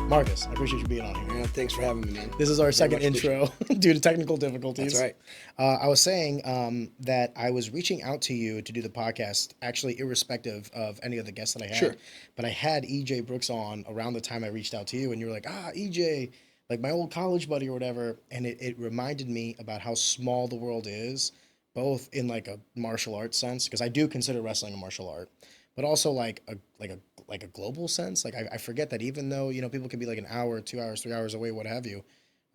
Marcus, I appreciate you being on here. Yeah, thanks for having me, man. This is our second intro due to technical difficulties. That's right. I was saying that I was reaching out to you to do the podcast, actually irrespective of any of the guests that I had. Sure. But I had EJ Brooks on around the time I reached out to you, and you were like, EJ, like my old college buddy or whatever. And it reminded me about how small the world is, both in like a martial arts sense, because I do consider wrestling a martial art, but also like a global sense. Like I forget that even though, you know, people can be like an hour, 2 hours, 3 hours away, what have you.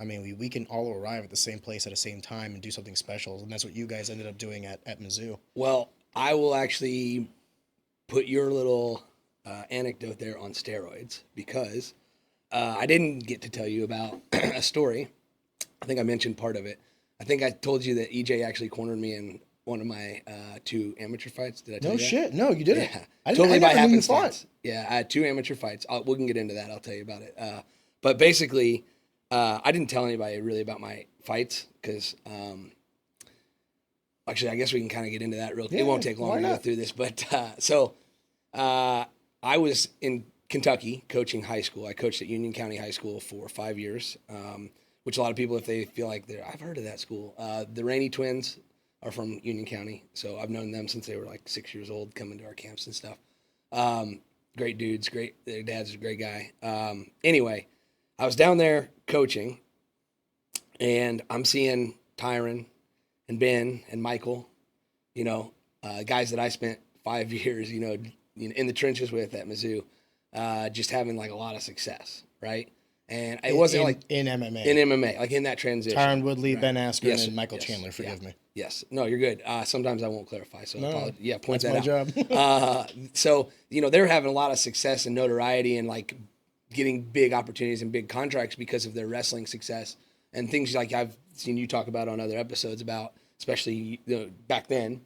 I mean, we can all arrive at the same place at the same time and do something special. And that's what you guys ended up doing at Mizzou. Well, I will actually put your little anecdote there on steroids because I didn't get to tell you about a story. I think I mentioned part of it. I think I told you that EJ actually cornered me in one of my 2 amateur fights. Did I tell you that? No shit. No, you didn't. Yeah. Totally by happenstance. Yeah, I had 2 amateur fights. We can get into that. I'll tell you about it. But basically, I didn't tell anybody really about my fights because, actually, I guess we can kind of get into that real quick. It won't take long to go through this. But I was in Kentucky coaching high school. I coached at Union County High School for 5 years, which a lot of people, if they feel like I've heard of that school. The Rainey twins are from Union County, so I've known them since they were like 6 years old, coming to our camps and stuff. Great dudes, their dad's a great guy. Anyway, I was down there coaching, and I'm seeing Tyron and Ben and Michael, you know, guys that I spent 5 years, you know, in the trenches with at Mizzou, just having like a lot of success, right? And it wasn't like in MMA. In MMA, like in that transition. Tyron Woodley, right. Ben Askren, and Michael Chandler. Forgive me. Yes. No, you're good. Sometimes I won't clarify. So point that's that my out. job. So, you know, they're having a lot of success and notoriety and like getting big opportunities and big contracts because of their wrestling success and things like I've seen you talk about on other episodes about, especially back then.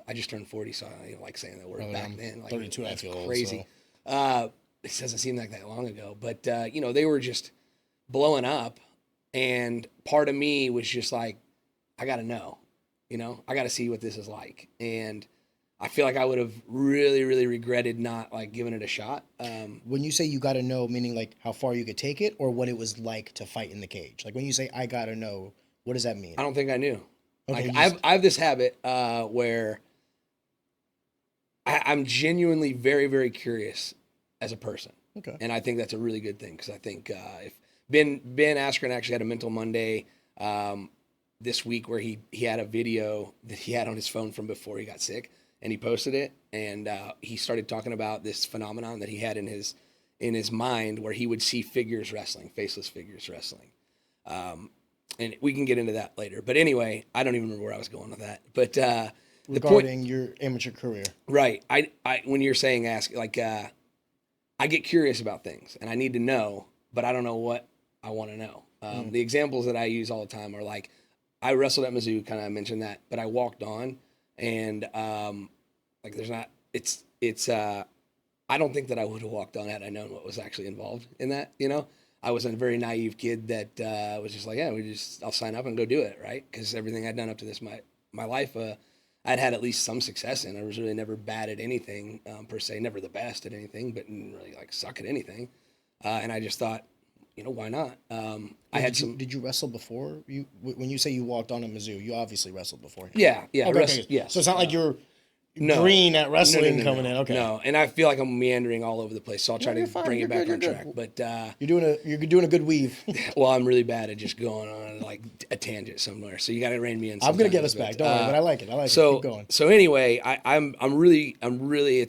I just turned 40, so I don't like saying that word back then. Like 32, I feel crazy. Old, so. It doesn't seem like that long ago, but you know, they were just blowing up, and part of me was just like, I got to know, you know, I got to see what this is like, and I feel like I would have really, really regretted not like giving it a shot. When you say you got to know, meaning like how far you could take it, or what it was like to fight in the cage. Like when you say I got to know, what does that mean? I don't think I knew. Okay, like I have this habit where I'm genuinely very, very curious as a person. Okay. And I think that's a really good thing because I think if Ben Askren actually had a Mental Monday this week where he had a video that he had on his phone from before he got sick, and he posted it, and he started talking about this phenomenon that he had in his mind where he would see figures wrestling, faceless figures wrestling. And we can get into that later. But anyway, I don't even remember where I was going with that. But regarding your amateur career. Right. I when you're saying ask, like I get curious about things and I need to know, but I don't know what I want to know. The examples that I use all the time are like, I wrestled at Mizzou, kind of mentioned that, but I walked on and like there's not, I don't think that I would have walked on had I known what was actually involved in that, you know? I was a very naive kid that was just like, I'll sign up and go do it, right? Because everything I'd done up to this, my life, I'd had at least some success in. I was really never bad at anything per se, never the best at anything, but didn't really like suck at anything. And I just thought, you know, why not? Did you wrestle before? When you say you walked on at Mizzou, you obviously wrestled before. Yeah. Okay. Yes. So it's not like you're green at wrestling coming in. Okay. No, and I feel like I'm meandering all over the place, so I'll try to bring it back on track. But you're doing a good weave. Well, I'm really bad at just going on like a tangent somewhere, so you got to rein me in. I'm gonna get us back. Don't worry, but I like it. Keep going. So anyway, I'm really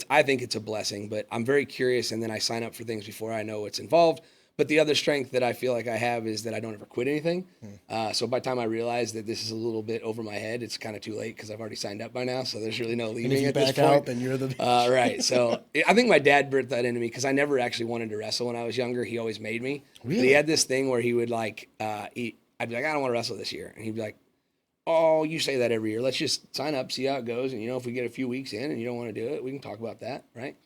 I think it's a blessing, but I'm very curious, and then I sign up for things before I know what's involved. But the other strength that I feel like I have is that I don't ever quit anything. So by the time I realize that this is a little bit over my head, it's kind of too late because I've already signed up by now. So there's really no leaving at this point. Out, then you're the right. So I think my dad birthed that into me because I never actually wanted to wrestle when I was younger. He always made me. Really? But he had this thing where he would like, I'd be like, I don't want to wrestle this year. And he'd be like, oh, you say that every year. Let's just sign up, see how it goes. And, you know, if we get a few weeks in and you don't want to do it, we can talk about that, right?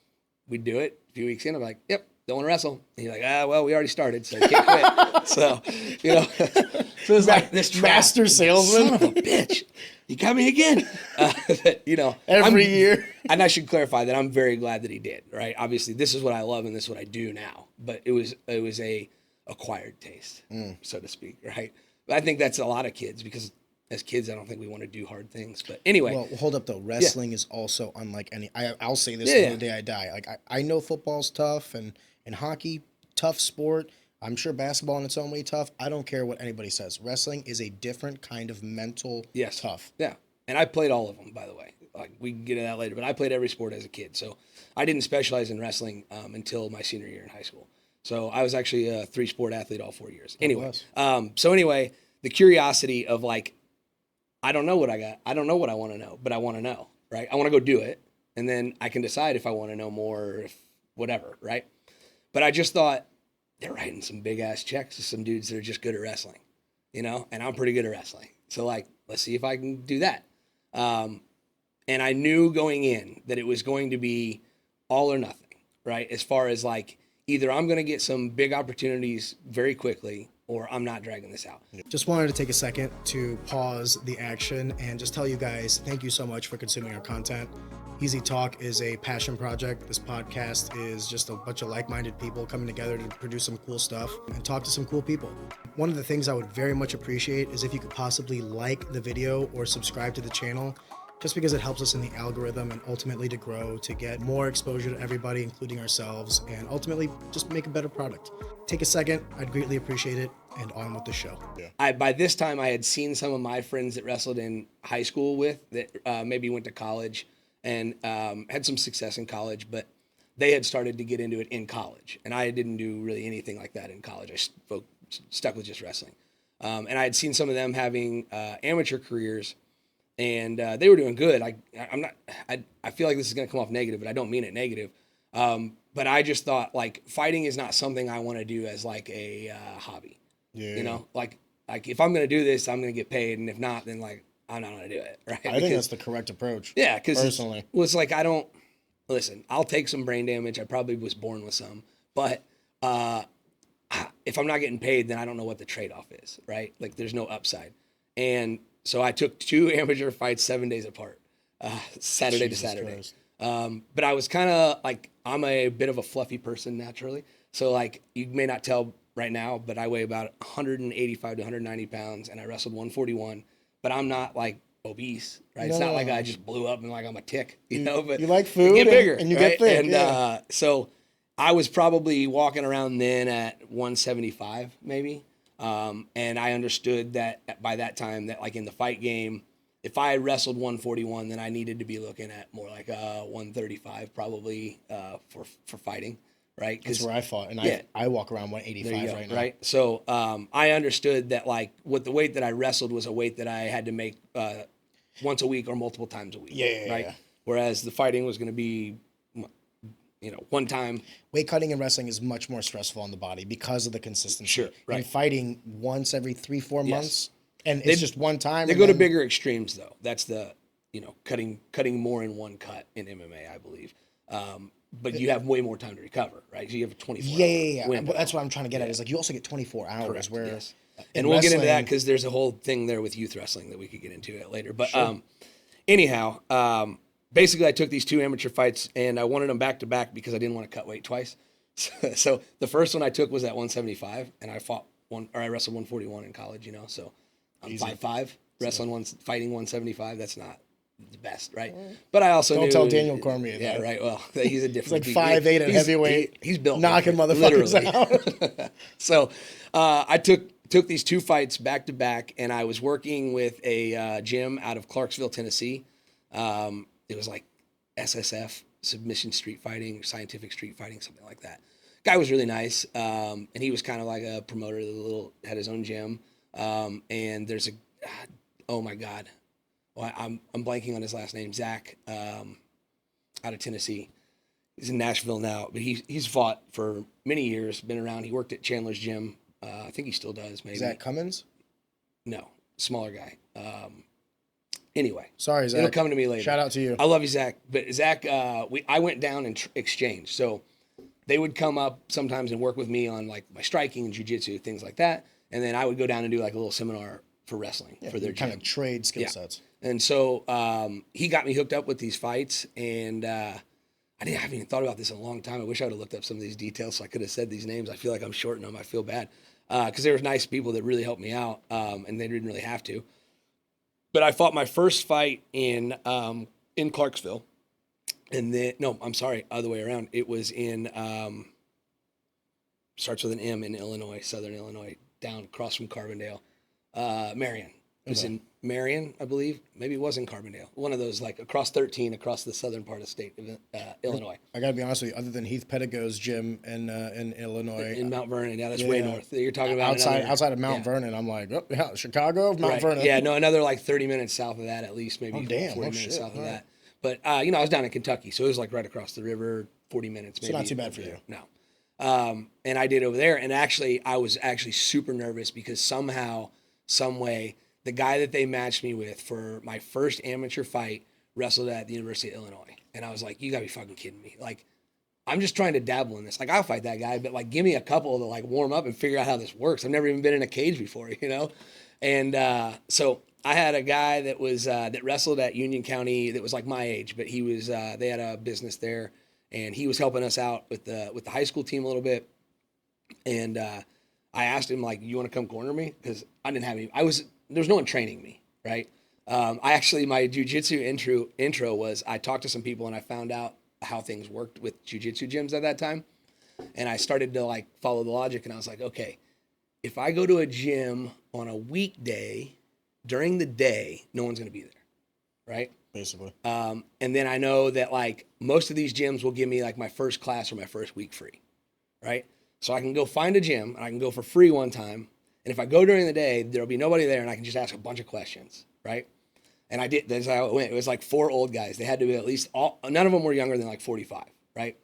We'd do it. A few weeks in, I'm like, yep. Don't want to wrestle. And you're like, well, we already started, so you can't quit. So, you know, so it's like this master salesman. Son of a bitch. you got me again. You know, every year. And I should clarify that I'm very glad that he did, right? Obviously, this is what I love and this is what I do now. But it was a acquired taste, so to speak, right? But I think that's a lot of kids because as kids, I don't think we want to do hard things. But anyway. Well, hold up though. Wrestling is also unlike any. I'll say this till the day I die. Like I know football's tough and hockey, tough sport. I'm sure basketball in its own way tough. I don't care what anybody says. Wrestling is a different kind of mental tough. Yeah. And I played all of them, by the way. Like we can get into that later, but I played every sport as a kid. So I didn't specialize in wrestling until my senior year in high school. So I was actually a 3-sport athlete all 4 years. Anyway, the curiosity of like, I don't know what I got. I don't know what I want to know, but I want to know, right? I want to go do it. And then I can decide if I want to know more or if whatever, right? But I just thought, they're writing some big ass checks to some dudes that are just good at wrestling, you know, and I'm pretty good at wrestling. So like, let's see if I can do that. And I knew going in that it was going to be all or nothing, right? As far as like, either I'm going to get some big opportunities very quickly or I'm not dragging this out. Just wanted to take a second to pause the action and just tell you guys, thank you so much for consuming our content. Easy Talk is a passion project. This podcast is just a bunch of like-minded people coming together to produce some cool stuff and talk to some cool people. One of the things I would very much appreciate is if you could possibly like the video or subscribe to the channel, just because it helps us in the algorithm and ultimately to grow, to get more exposure to everybody, including ourselves, and ultimately just make a better product. Take a second. I'd greatly appreciate it. And on with the show. Yeah. By this time, I had seen some of my friends that wrestled in high school with that maybe went to college and had some success in college, but they had started to get into it in college. And I didn't do really anything like that in college. I stuck with just wrestling. And I had seen some of them having amateur careers, and they were doing good. I feel like this is going to come off negative, but I don't mean it negative. But I just thought, like, fighting is not something I want to do as, like, a hobby. Yeah. You know? Like if I'm going to do this, I'm going to get paid, and if not, then, like, I'm not going to do it, right? I think that's the correct approach. Yeah, because personally, it's like listen, I'll take some brain damage. I probably was born with some, but if I'm not getting paid, then I don't know what the trade-off is, right? Like there's no upside. And so I took 2 amateur fights 7 days apart, Saturday to Saturday. But I was kind of like, I'm a bit of a fluffy person naturally. So like, you may not tell right now, but I weigh about 185 to 190 pounds and I wrestled 141. But I'm not like obese, right? It's not like I just blew up and like I'm a tick, you know. But you like food, you get bigger, and you right? get thick. And so I was probably walking around then at 175 maybe, and I understood that by that time that like in the fight game, if I wrestled 141, then I needed to be looking at more like 135 probably for fighting. Right, that's where I fought, and I walk around 185 right now. Right, so I understood that like with the weight that I wrestled was a weight that I had to make once a week or multiple times a week. Yeah. Whereas the fighting was going to be, one time. Weight cutting and wrestling is much more stressful on the body because of the consistency. Sure, right. And fighting once every 3-4 months, and it's just one time. They go to bigger extremes though. That's the cutting more in one cut in MMA, I believe. But you have way more time to recover, right? So you have a 24 hour window. That's what I'm trying to get at. Is like you also get 24 hours. Correct, where, yes. And we'll get into that because there's a whole thing there with youth wrestling that we could get into later. But anyhow, basically I took these 2 amateur fights and I wanted them back to back because I didn't want to cut weight twice. So the first one I took was at 175, and I wrestled 141 in college. So I'm 5'5", fighting 175. That's not the best, right? But I also don't tell Daniel Cormier. Yeah, right. Well, he's a different. He's like 5'8" at heavyweight. He's built knocking motherfuckers out. So I took these 2 fights back to back, and I was working with a gym out of Clarksville, Tennessee. It was like SSF, Submission Street Fighting, Scientific Street Fighting, something like that. Guy was really nice, and he was kind of like a promoter. Had his own gym, and there's oh my God. Well, I'm blanking on his last name, Zach, out of Tennessee. He's in Nashville now, but he's fought for many years, been around. He worked at Chandler's Gym. I think he still does, maybe. Zach Cummins? No, smaller guy. Anyway. Sorry, Zach. It'll come to me later. Shout out to you. I love you, Zach. But Zach, I went down and exchanged. So they would come up sometimes and work with me on like my striking and jiu-jitsu, things like that. And then I would go down and do like a little seminar for wrestling, Yeah, for their kind gym. of trade skill sets. And so he got me hooked up with these fights, and I haven't even thought about this in a long time. I wish I would have looked up some of these details so I could have said these names. I feel like I'm shorting them. I feel bad because there were nice people that really helped me out, and they didn't really have to. But I fought my first fight in Clarksville, and then other way around. It was in starts with an M in Illinois, Southern Illinois, down across from Carbondale, Marion. It was in Marion, I believe. Maybe it was in Carbondale. One of those, like across 13, across the southern part of the state of Illinois. I got to be honest with you. Other than Heath Pettigo's gym in Illinois, In Mount Vernon, yeah, that's way north. You're talking about outside of Mount Vernon. I'm like, oh yeah, Chicago, Mount Vernon. Yeah, no, another like 30 minutes south of that, at least, maybe 40 minutes south of that. But I was down in Kentucky, so it was like right across the river, 40 minutes. Maybe. So not too bad for you. No. And I did over there, and actually, I was actually super nervous because somehow, some way, the guy that they matched me with for my first amateur fight wrestled at the University of Illinois. And I was like, you gotta be fucking kidding me. Like, I'm just trying to dabble in this. Like, I'll fight that guy, but like, give me a couple to like warm up and figure out how this works. I've never even been in a cage before, And so I had a guy that was that wrestled at Union County that was like my age, but he was they had a business there, and he was helping us out with the high school team a little bit. And I asked him, like, you want to come corner me? Because I didn't have any. There was no one training me, right? My jiu-jitsu intro was I talked to some people and I found out how things worked with jiu-jitsu gyms at that time. And I started to like follow the logic, and I was like, okay, if I go to a gym on a weekday during the day, no one's going to be there, right? Basically. And then I know that like most of these gyms will give me like my first class or my first week free, right? So I can go find a gym and I can go for free one time. And if I go during the day, there'll be nobody there and I can just ask a bunch of questions, right? And I did. That's how it went. It was like 4 old guys. They had to be at least none of them were younger than like 45, right?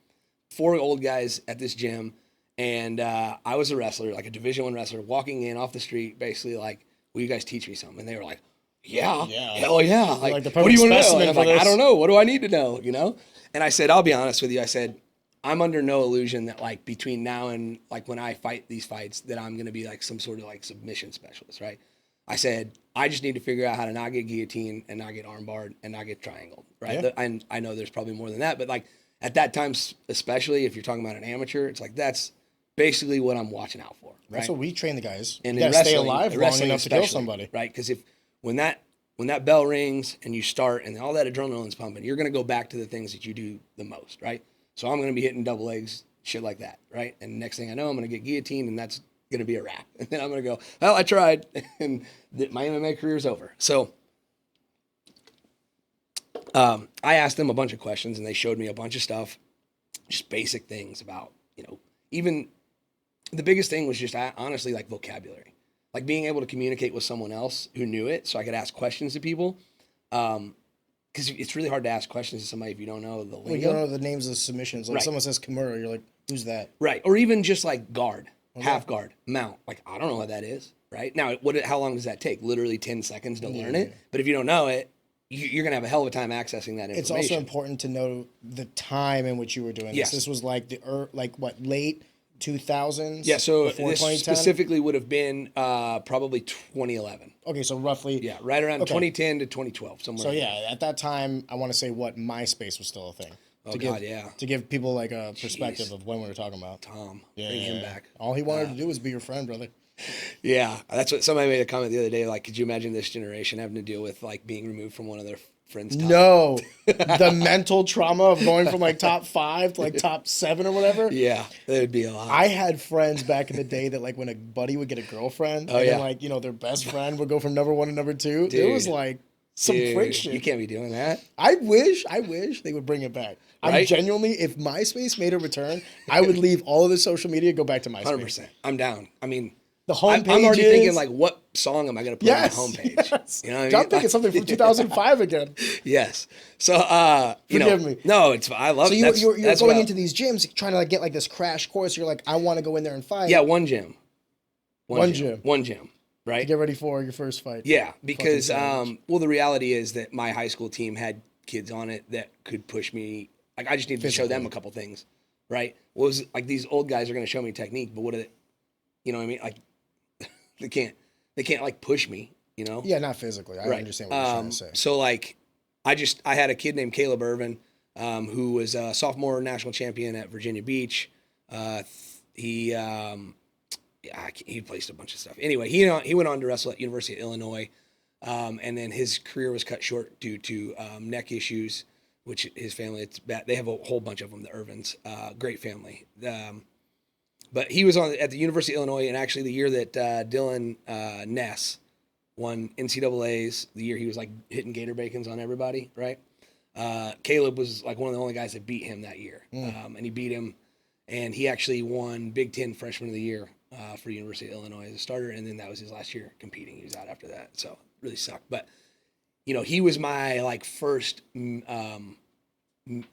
4 old guys at this gym. And I was a wrestler, like a Division I wrestler, walking in off the street, basically like, will you guys teach me something? And they were like, yeah. Hell yeah. Like what do you want to know? And I'm like, I don't know. What do I need to know? And I said, I'll be honest with you. I said, I'm under no illusion that like between now and like when I fight these fights that I'm going to be like some sort of like submission specialist, right? I said, I just need to figure out how to not get guillotined and not get armbarred and not get triangled, right? Yeah. And I know there's probably more than that, but like at that time, especially if you're talking about an amateur, it's like that's basically what I'm watching out for. Right? That's what we train the guys. And you gotta stay alive long enough to kill somebody, right? Because when that bell rings and you start and all that adrenaline's pumping, you're going to go back to the things that you do the most, right? So I'm going to be hitting double legs, shit like that, right? And next thing I know, I'm going to get guillotined, and that's going to be a wrap. And then I'm going to go, well, I tried, and my MMA career is over. So I asked them a bunch of questions, and they showed me a bunch of stuff, just basic things about, even the biggest thing was just honestly like vocabulary, like being able to communicate with someone else who knew it, so I could ask questions to people. Because it's really hard to ask questions to somebody if you don't know the lingo. Well, you don't know the names of the submissions. Like someone says Kimura, you're like, who's that? Right. Or even just like guard, half guard, mount. Like, I don't know what that is, right? Now, how long does that take? Literally 10 seconds to learn it? But if you don't know it, you're going to have a hell of a time accessing that information. It's also important to know the time in which you were doing this. Yes. This was like late 2000s? Yeah, so this specifically would have been probably 2011. Okay, so roughly. Yeah, right around 2010 to 2012, somewhere. So yeah, at that time, I want to say MySpace was still a thing. Oh, yeah. To give people like a perspective of when we were talking about. Tom, bring him back. All he wanted to do was be your friend, brother. Yeah, that's what somebody made a comment the other day. Like, could you imagine this generation having to deal with like being removed from one of their friends' top? No, the mental trauma of going from like top 5 to like top 7 or whatever. Yeah, that would be a lot. I had friends back in the day that like when a buddy would get a girlfriend, then like their best friend would go from number 1 to number 2. Dude, it was like some friction. You can't be doing that. I wish they would bring it back. Right? I'm genuinely, if MySpace made a return, I would leave all of the social media, go back to MySpace. 100%. I'm down. I mean, the homepage. I'm already thinking like, what song am I going to put on my homepage? Yes. You know what I mean? I'm thinking something from 2005 again. Yes. So, forgive me. No, I love it. So you're going into these gyms trying to like get like this crash course. You're like, I want to go in there and fight. Yeah, one gym. One gym. Right. To get ready for your first fight. Yeah, because the reality is that my high school team had kids on it that could push me. Like, I just needed to show them a couple things, right? What was like these old guys are going to show me technique, but what are they? You know what I mean? Like, they can't like push me. you know? Yeah, not physically. I understand what you're trying to say. So like, I had a kid named Caleb Irvin, who was a sophomore national champion at Virginia Beach. He placed a bunch of stuff. Anyway, he went on to wrestle at University of Illinois, and then his career was cut short due to neck issues, which his family, it's bad. They have a whole bunch of them, the Irvins. Great family. But he was at the University of Illinois, and actually the year that Dylan Ness won NCAAs, the year he was like hitting gator bacons on everybody, right? Caleb was like one of the only guys that beat him that year, and he beat him, and he actually won Big Ten Freshman of the Year for University of Illinois as a starter, and then that was his last year competing. He was out after that, so really sucked. But you know, he was my like first what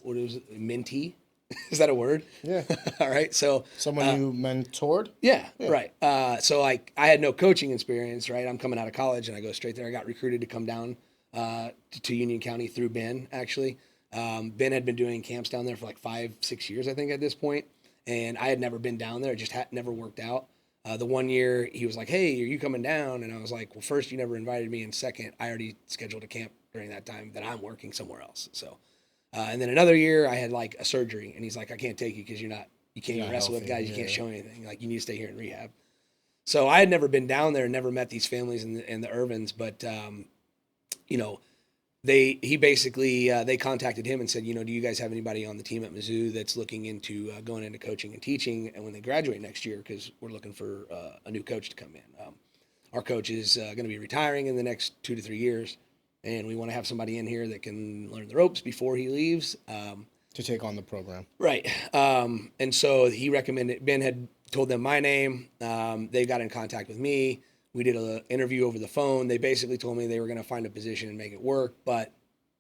was it, mentee? Is that a word? Yeah. All right. So someone you mentored? Yeah. Right. So like I had no coaching experience, right? I'm coming out of college and I go straight there. I got recruited to come down to Union County through Ben, actually. Ben had been doing camps down there for like 5-6 years, I think, at this point. And I had never been down there. It just never worked out. The one year he was like, hey, are you coming down? And I was like, well, first, you never invited me. And second, I already scheduled a camp during that time that I'm working somewhere else. So, and then another year I had like a surgery and he's like, I can't take you because you can't even wrestle with guys. You can't show anything. Like you need to stay here in rehab. So I had never been down there and never met these families and the Irvins, but, you know, they contacted him and said, you know, do you guys have anybody on the team at Mizzou that's looking into going into coaching and teaching? And when they graduate next year, because we're looking for a new coach to come in. Our coach is going to be retiring in the next 2 to 3 years, and we want to have somebody in here that can learn the ropes before he leaves. To take on the program. Right. And so he recommended, Ben had told them my name. They got in contact with me. We did an interview over the phone. They basically told me they were going to find a position and make it work. But,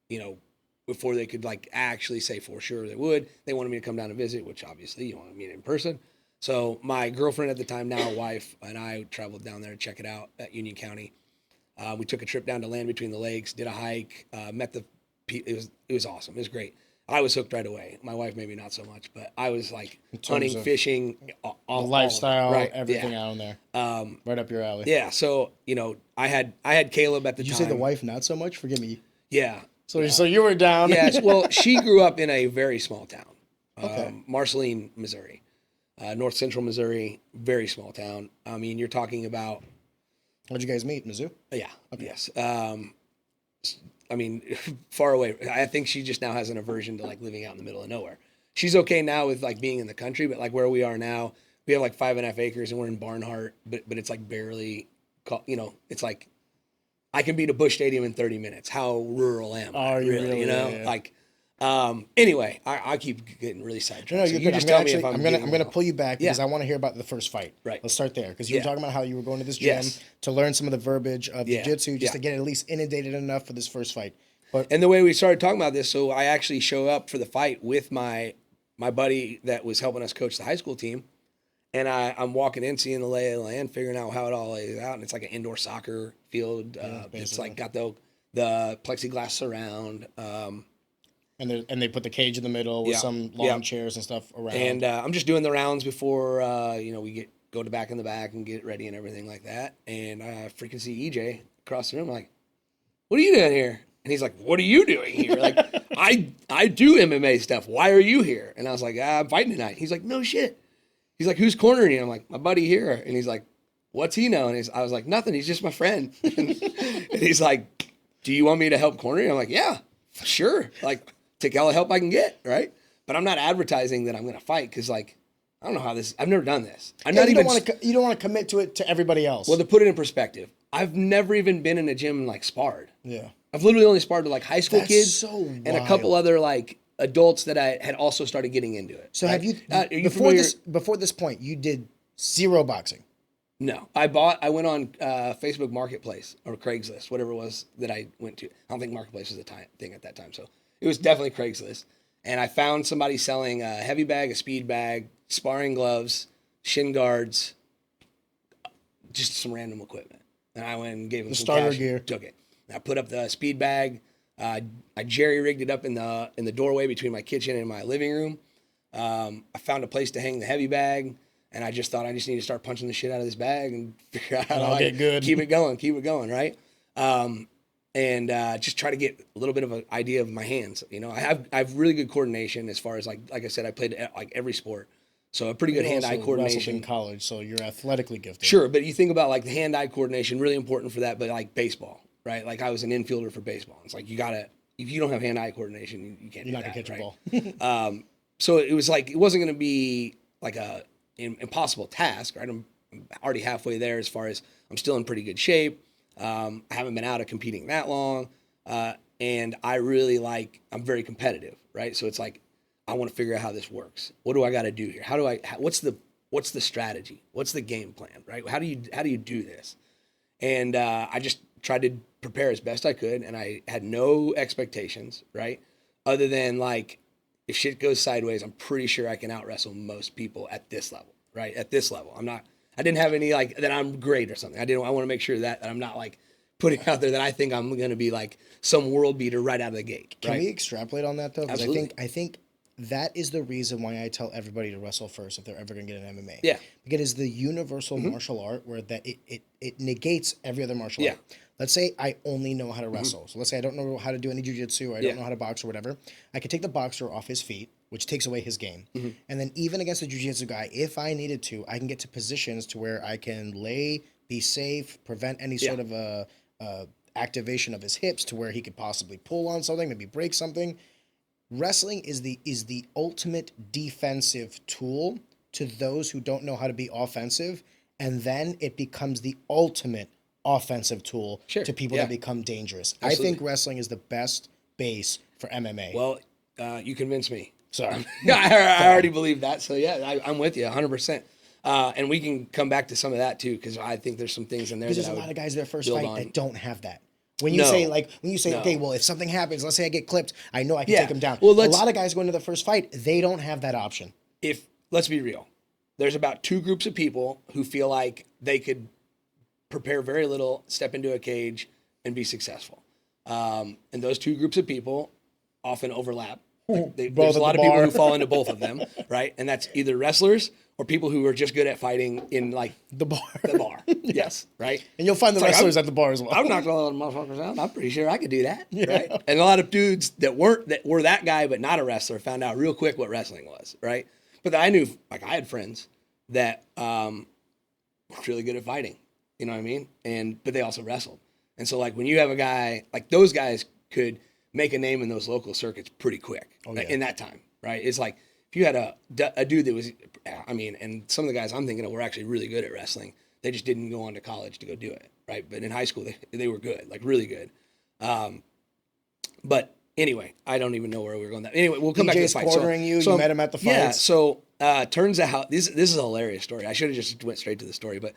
you know, before they could like actually say for sure they would, they wanted me to come down and visit, which obviously you want to meet in person. So my girlfriend at the time, now wife, and I traveled down there to check it out at Union County. We took a trip down to Land Between the Lakes, did a hike, met it was awesome. It was great. I was hooked right away. My wife maybe not so much, but I was like hunting, fishing, all the lifestyle, right, everything out in there. Right up your alley. Yeah. So, you know, I had Caleb at the time. Did you say the wife not so much? Forgive me. Yeah. So you were down. Yes. Well, she grew up in a very small town. Okay. Marceline, Missouri. North Central Missouri, very small town. I mean, you're talking about. How'd you guys meet, Mizzou? Yeah. Okay. Yes. I mean, far away. I think she just now has an aversion to like living out in the middle of nowhere. She's okay now with like being in the country, but like where we are now, we have like 5.5 acres and we're in Barnhart, but it's like barely, you know, it's like I can be to Busch Stadium in 30 minutes. How rural am I? Are you really? You know, yeah. like. Anyway, I keep getting really sidetracked. No, so you're you good. just tell me if I'm gonna pull you back because Yeah. I want to hear about the first fight. Right. Let's start there because you were talking about how you were going to this gym Yes. to learn some of the verbiage of jiu-jitsu just Yeah. to get at least inundated enough for this first fight. But And the way we started talking about this, so I actually show up for the fight with my buddy that was helping us coach the high school team. And I'm walking in, seeing the lay of the land, figuring out how it all lays out. And it's like an indoor soccer field. It's like got the plexiglass surround. And they put the cage in the middle with some lawn chairs and stuff around. And I'm just doing the rounds before, you know, we go to back in the back and get ready and everything like that. And I freaking see EJ across the room. I'm like, what are you doing here? And he's like, what are you doing here? Like, I do MMA stuff. Why are you here? And I was like, I'm fighting tonight. He's like, no shit. He's like, who's cornering you? I'm like, my buddy here. And he's like, what's he know? And I was like, nothing. He's just my friend. And he's like, do you want me to help corner you? I'm like, yeah, sure. Like, take all the help I can get, right? But I'm not advertising that I'm going to fight because, like, I don't know how this. I've never done this. I'm not even. You don't want to commit to it to everybody else. Well, to put it in perspective, I've never even been in a gym and like sparred. Yeah. I've literally only sparred with like high school kids so and a couple wild. other like adults that I had also started getting into it. So right? have you, Are you before familiar? before this point, you did zero boxing? No, I went on Facebook Marketplace or Craigslist, whatever it was that I went to. I don't think Marketplace was a thing at that time, so it was definitely Craigslist. And I found somebody selling a heavy bag, a speed bag, sparring gloves, shin guards, just some random equipment. And I went and gave them some starter cash, gear. took it. And I put up the speed bag. I jerry rigged it up in the doorway between my kitchen and my living room. I found a place to hang the heavy bag. And I just thought I just need to start punching the shit out of this bag and figure out how to get good. keep it going, right? And just try to get a little bit of an idea of my hands. You know, I have really good coordination as far as like I said, I played like every sport, so a pretty good hand-eye coordination. In college, so you're athletically gifted. Sure, but you think about like the hand-eye coordination, really important for that. But like baseball, right? Like I was an infielder for baseball. It's like you gotta, if you don't have hand-eye coordination, you can't. You're not gonna catch a ball. So it was like it wasn't gonna be like a impossible task, right? I'm already halfway there as far as I'm still in pretty good shape. I haven't been out of competing that long. And I really I'm very competitive, right? So it's like, I want to figure out how this works. What do I got to do here? What's the strategy? What's the game plan, right? How do you do this? And, I just tried to prepare as best I could. And I had no expectations, right? Other than like, if shit goes sideways, I'm pretty sure I can out wrestle most people at this level, right? At this level. I didn't have any like that I'm great or something. I want to make sure that I'm not like putting out there that I think I'm going to be like some world beater right out of the gate. Can we extrapolate on that though? Because Absolutely. I think that is the reason why I tell everybody to wrestle first if they're ever going to get an MMA. Yeah. Because it's the universal martial art where that it negates every other martial art. Let's say I only know how to wrestle. So let's say I don't know how to do any jiu-jitsu, or I don't know how to box or whatever. I could take the boxer off his feet, which takes away his game. And then even against the jiu-jitsu guy, if I needed to, I can get to positions to where I can lay, be safe, prevent any sort of activation of his hips to where he could possibly pull on something, maybe break something. Wrestling is the ultimate defensive tool to those who don't know how to be offensive, and then it becomes the ultimate offensive tool to people that become dangerous. Absolutely. I think wrestling is the best base for MMA. Well, you convinced me. Sorry. I already believe that. So yeah, I'm with you 100%. And we can come back to some of that too, because I think there's some things in there. Because there's a lot of guys their first fight that don't have that. When you say, okay, well, if something happens, let's say I get clipped, I know I can take him down. Well, a lot of guys go into the first fight, they don't have that option. Let's be real. There's about two groups of people who feel like they could prepare very little, step into a cage, and be successful. And those two groups of people often overlap. There's a lot of people who fall into both of them, right? And that's either wrestlers or people who are just good at fighting in like the bar. Yes, right? And you'll find the wrestlers at the bar as well. I've knocked a lot of motherfuckers out. I'm pretty sure I could do that, right? And a lot of dudes that were that guy but not a wrestler found out real quick what wrestling was, right? But I knew, like, I had friends that were really good at fighting. You know what I mean? But they also wrestled. And so, like, when you have a guy, like, those guys could make a name in those local circuits pretty quick in that time, right? It's like, if you had a dude that was, and some of the guys I'm thinking of were actually really good at wrestling. They just didn't go on to college to go do it, right? But in high school, they were good, like really good. But anyway, I don't even know where we were going. Anyway, we'll come back to the fight. You met him at the fight. Yeah, so turns out, this is a hilarious story. I should have just went straight to the story, but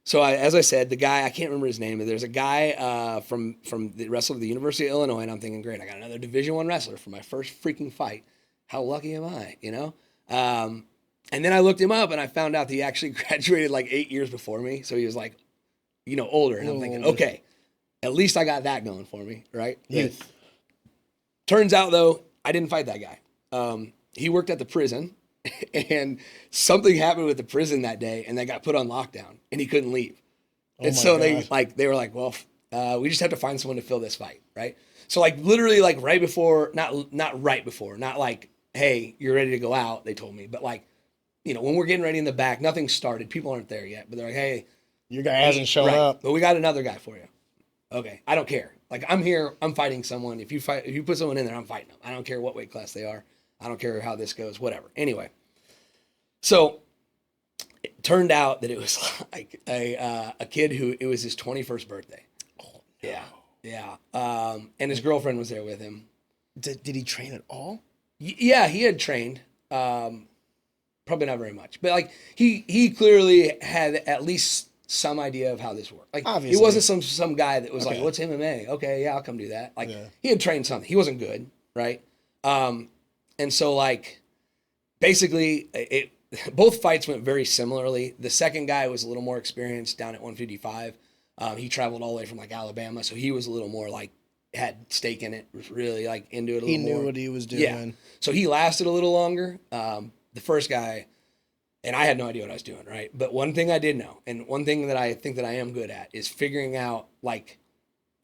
so as I said, the guy, I can't remember his name, but there's a guy from the wrestler of the University of Illinois, and I'm thinking, great, I got another Division I wrestler for my first freaking fight. How lucky am I, you know? And then I looked him up, and I found out that he actually graduated like 8 years before me, so he was like, older, and I'm thinking, okay, at least I got that going for me, right? Youth. Turns out, though, I didn't fight that guy. He worked at the prison, and something happened with the prison that day, and they got put on lockdown, and he couldn't leave. And so they were like, well, we just have to find someone to fill this fight, right? So like literally like right before, not right before, not like, hey, you're ready to go out, they told me, but like, when we're getting ready in the back, nothing started, people aren't there yet, but they're like, hey, your guy hasn't shown up, but we got another guy for you. Okay, I don't care. Like, I'm here, I'm fighting someone. If you put someone in there, I'm fighting them. I don't care what weight class they are. I don't care how this goes, whatever. Anyway, so it turned out that it was like a kid who, it was his 21st birthday. Oh, no. Yeah. And his girlfriend was there with him. Did he train at all? Yeah, he had trained. Probably not very much, but like he clearly had at least some idea of how this worked. Like, obviously, he wasn't some guy that was like, "What's MMA?" Okay, yeah, I'll come do that. Like, he had trained something. He wasn't good, right? And so like, basically, both fights went very similarly. The second guy was a little more experienced down at 155. He traveled all the way from like Alabama, so he was a little more like had stake in it. Was really like into it a little more. He knew what he was doing. Yeah. So he lasted a little longer. The first guy, and I had no idea what I was doing, right? But one thing I did know, and one thing that I think that I am good at, is figuring out like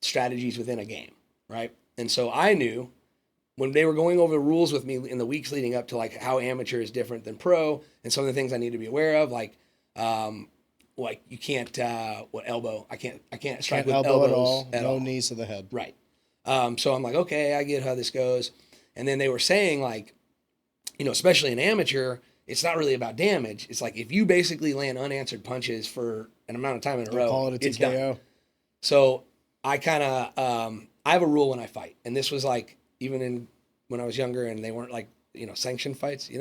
strategies within a game, right? And so I knew when they were going over the rules with me in the weeks leading up to like how amateur is different than pro and some of the things I need to be aware of, like you can't elbow. I can't strike with elbow elbows at all. at No all. knees to the head. Right. So I'm like, okay, I get how this goes. And then they were saying like, especially in amateur, it's not really about damage. It's like if you basically land unanswered punches for an amount of time in a row, Call it a it's TKO. done. So I kind of I have a rule when I fight, and this was like even when I was younger, and they weren't like sanctioned fights. We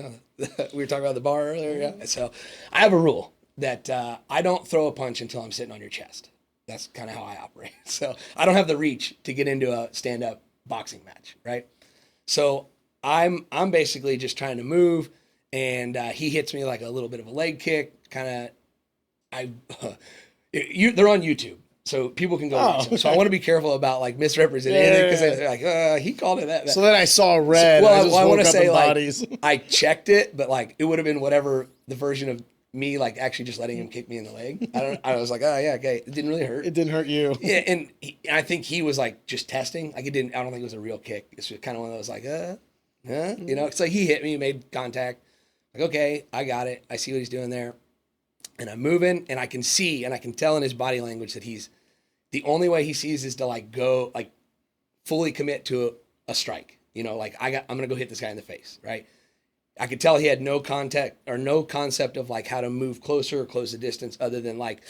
were talking about the bar earlier. Yeah. So I have a rule that I don't throw a punch until I'm sitting on your chest. That's kind of how I operate. So I don't have the reach to get into a stand-up boxing match, right? So I'm basically just trying to move, and he hits me like a little bit of a leg kick. They're on YouTube, so people can go watch them. So I want to be careful about like misrepresenting anything because they're like, he called it that. So then I saw red. I want to say like bodies. I checked it, but like it would have been whatever the version of me like actually just letting him kick me in the leg. I was like, oh yeah, okay. It didn't really hurt. It didn't hurt you. Yeah, and I think he was like just testing. Like I don't think it was a real kick. It's kind of one of those like, It's like he hit me, made contact. Like, okay, I got it. I see what he's doing there. And I'm moving, and I can see, and I can tell in his body language that the only way he sees is to like go, like fully commit to a strike. Like I'm going to go hit this guy in the face, right? I could tell he had no contact or no concept of like how to move closer or close the distance other than like,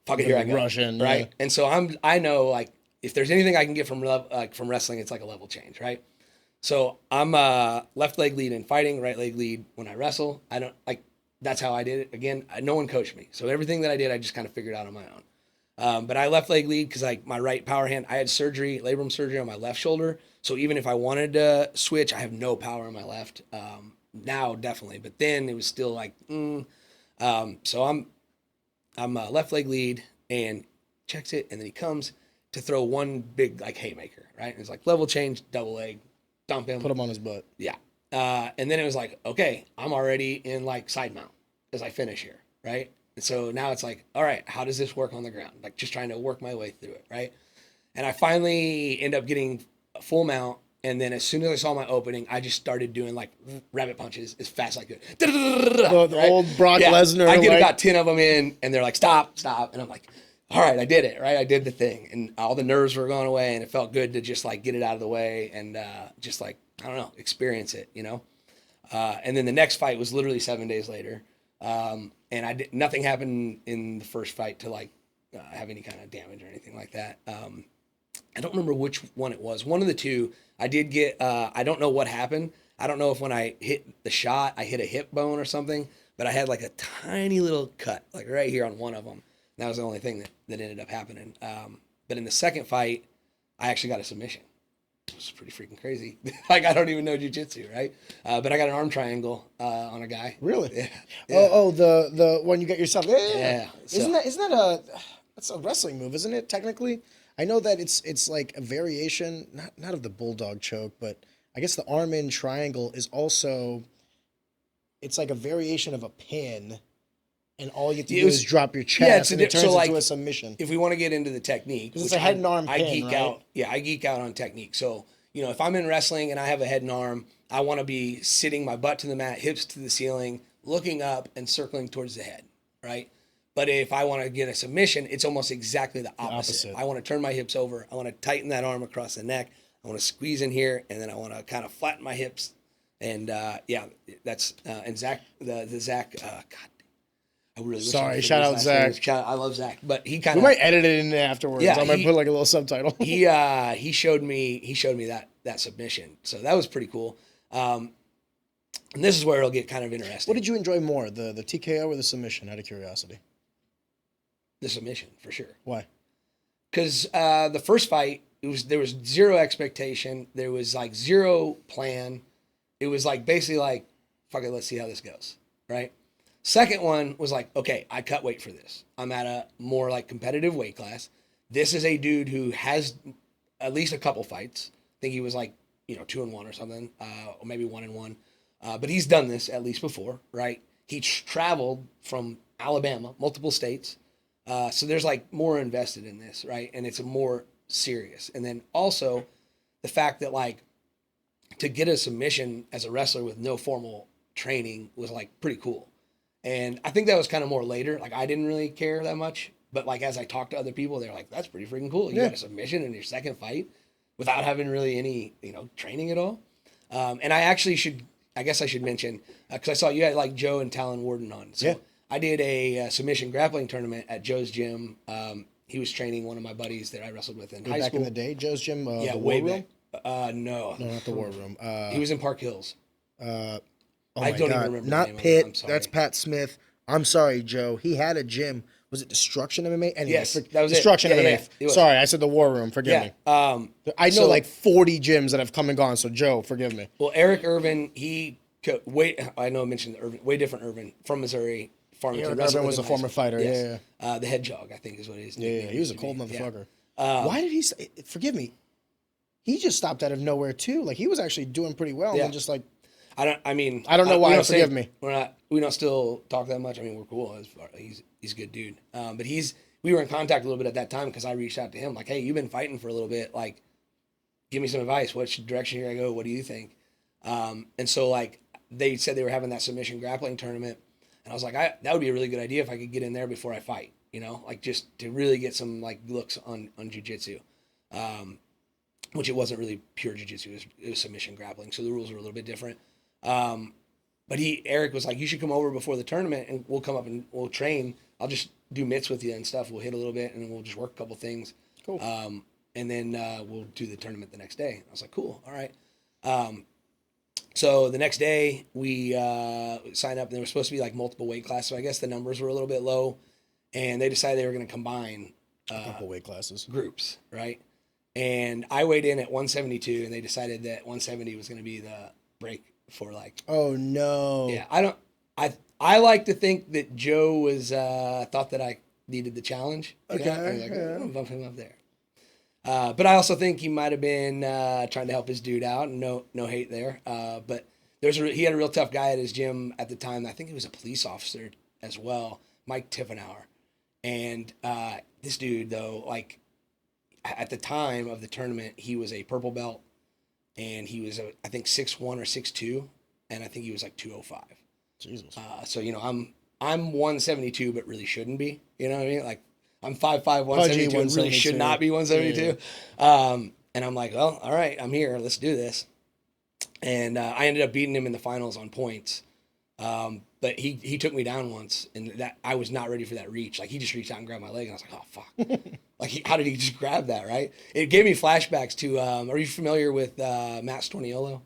fuck it, here I go. Russian, right? Yeah. And so I know like if there's anything I can get from wrestling, it's like a level change, right? So I'm left leg lead in fighting, right leg lead when I wrestle. I don't like, that's how I did it. Again, no one coached me. So everything that I did, I just kind of figured out on my own. But I left leg lead because like my right power hand, I had labrum surgery on my left shoulder. So even if I wanted to switch, I have no power in my left. Now definitely, but then it was still like, so I'm left leg lead and checks it, and then he comes to throw one big like haymaker, right? And it's like level change, double leg, dump him, put him on his butt. Yeah, and then it was like, okay, I'm already in like side mount as I finish here, right? And so now it's like, all right, how does this work on the ground? Like just trying to work my way through it, right? And I finally end up getting a full mount. And then as soon as I saw my opening, I just started doing like rabbit punches as fast as I could. The old Brock Lesnar. I get about 10 of them in, and they're like, stop. And I'm like, all right, I did it, right? I did the thing. And all the nerves were going away, and it felt good to just like get it out of the way and just like, I don't know, experience it, And then the next fight was literally 7 days later. And nothing happened in the first fight to like have any kind of damage or anything like that. I don't remember which one it was. One of the two, I did get, I don't know what happened. I don't know if when I hit the shot, I hit a hip bone or something, but I had like a tiny little cut, like right here on one of them. That was the only thing that ended up happening. But in the second fight, I actually got a submission. It was pretty freaking crazy. Like, I don't even know jiu-jitsu, right? But I got an arm triangle on a guy. Really? Yeah. Oh, the one you get yourself. Yeah. So, Isn't that that's a wrestling move, isn't it, technically? I know that it's like a variation, not of the bulldog choke, but I guess the arm in triangle is also, it's like a variation of a pin, and all you have to do is drop your chest, and it turns into a submission. If we want to get into the technique, because it's a head and arm pin, I geek right? out. Yeah, I geek out on technique. So if I'm in wrestling and I have a head and arm, I want to be sitting my butt to the mat, hips to the ceiling, looking up and circling towards the head, right? But if I want to get a submission, it's almost exactly the opposite. I want to turn my hips over. I want to tighten that arm across the neck. I want to squeeze in here, and then I want to kind of flatten my hips. And that's and Zach, the Zach. God, I really wish sorry. Shout out Zach. I love Zach, but he kind of. We might edit it in afterwards. Yeah, I might put like a little subtitle. He showed me that submission, so that was pretty cool. And this is where it'll get kind of interesting. What did you enjoy more, the TKO or the submission? Out of curiosity. The submission, for sure. Why? Because the first fight, there was zero expectation. There was like zero plan. It was like basically like, fuck it, let's see how this goes, right? Second one was like, okay, I cut weight for this. I'm at a more like competitive weight class. This is a dude who has at least a couple fights. I think he was like, 2-1 or something, or maybe 1-1. But he's done this at least before, right? He traveled from Alabama, multiple states. So there's like more invested in this, right? And it's a more serious. And then also the fact that like to get a submission as a wrestler with no formal training was like pretty cool. And I think that was kind of more later. Like I didn't really care that much, but like as I talked to other people, they're like, "That's pretty freaking cool. You got a submission in your second fight without having really any, training at all." And I guess I should mention because I saw you had like Joe and Talon Warden on. So I did a submission grappling tournament at Joe's gym. He was training one of my buddies that I wrestled with in high school. Back in the day, Joe's gym. Yeah, the way War Room? back. No, not the War Room. He was in Park Hills. I don't even remember. Not Pitt. That's Pat Smith. I'm sorry, Joe. He had a gym. Was it Destruction MMA? Anyway, yes, that was Destruction MMA. Yeah, sorry, I said the War Room. Forgive me. I know like 40 gyms that have come and gone. So Joe, forgive me. Well, Eric Irvin, I know I mentioned Irvin, way different Irvin from Missouri. Eric Irvin was a former fighter. Yes. Yeah. The Hedgehog, I think, is what it is. Yeah, he was a cold motherfucker. Why did he? Forgive me. He just stopped out of nowhere too. Like he was actually doing pretty well, and just like. I don't know why. Forgive me. We don't still talk that much. I mean, we're cool. He's a good dude. But we were in contact a little bit at that time because I reached out to him like, "Hey, you've been fighting for a little bit. Like, give me some advice. Which direction should I go? What do you think?" And so like they said they were having that submission grappling tournament, and I was like, that would be a really good idea if I could get in there before I fight. Like just to really get some like looks on jiu-jitsu. Which it wasn't really pure jiu-jitsu. It was submission grappling, so the rules were a little bit different. But Eric was like, you should come over before the tournament and we'll come up and we'll train. I'll just do mitts with you and stuff. We'll hit a little bit and we'll just work a couple things. Cool. And then we'll do the tournament the next day. I was like, cool. All right. So the next day we signed up and there was supposed to be like multiple weight classes. So I guess the numbers were a little bit low and they decided they were going to combine a couple weight classes groups. Right. And I weighed in at 172 and they decided that 170 was going to be the break for like. Oh no. Yeah. I like to think that Joe was thought that I needed the challenge. Okay. Like, I'm gonna bump him up there. But I also think he might have been trying to help his dude out. No hate there. But he had a real tough guy at his gym at the time. I think he was a police officer as well, Mike Tiffenauer. And this dude though, like at the time of the tournament, he was a purple belt, and he was I think 6'1" or 6'2", and I think he was like 205. Jesus. So I'm 172, but really shouldn't be. You know what I mean? Like I'm 5'5", 172, and really should not be 172. Yeah. And I'm like, well, all right, I'm here. Let's do this. And I ended up beating him in the finals on points. But he took me down once, and that I was not ready for that reach. Like he just reached out and grabbed my leg, and I was like, oh fuck! Like how did he just grab that? Right? It gave me flashbacks to. Are you familiar with Matt Storniolo?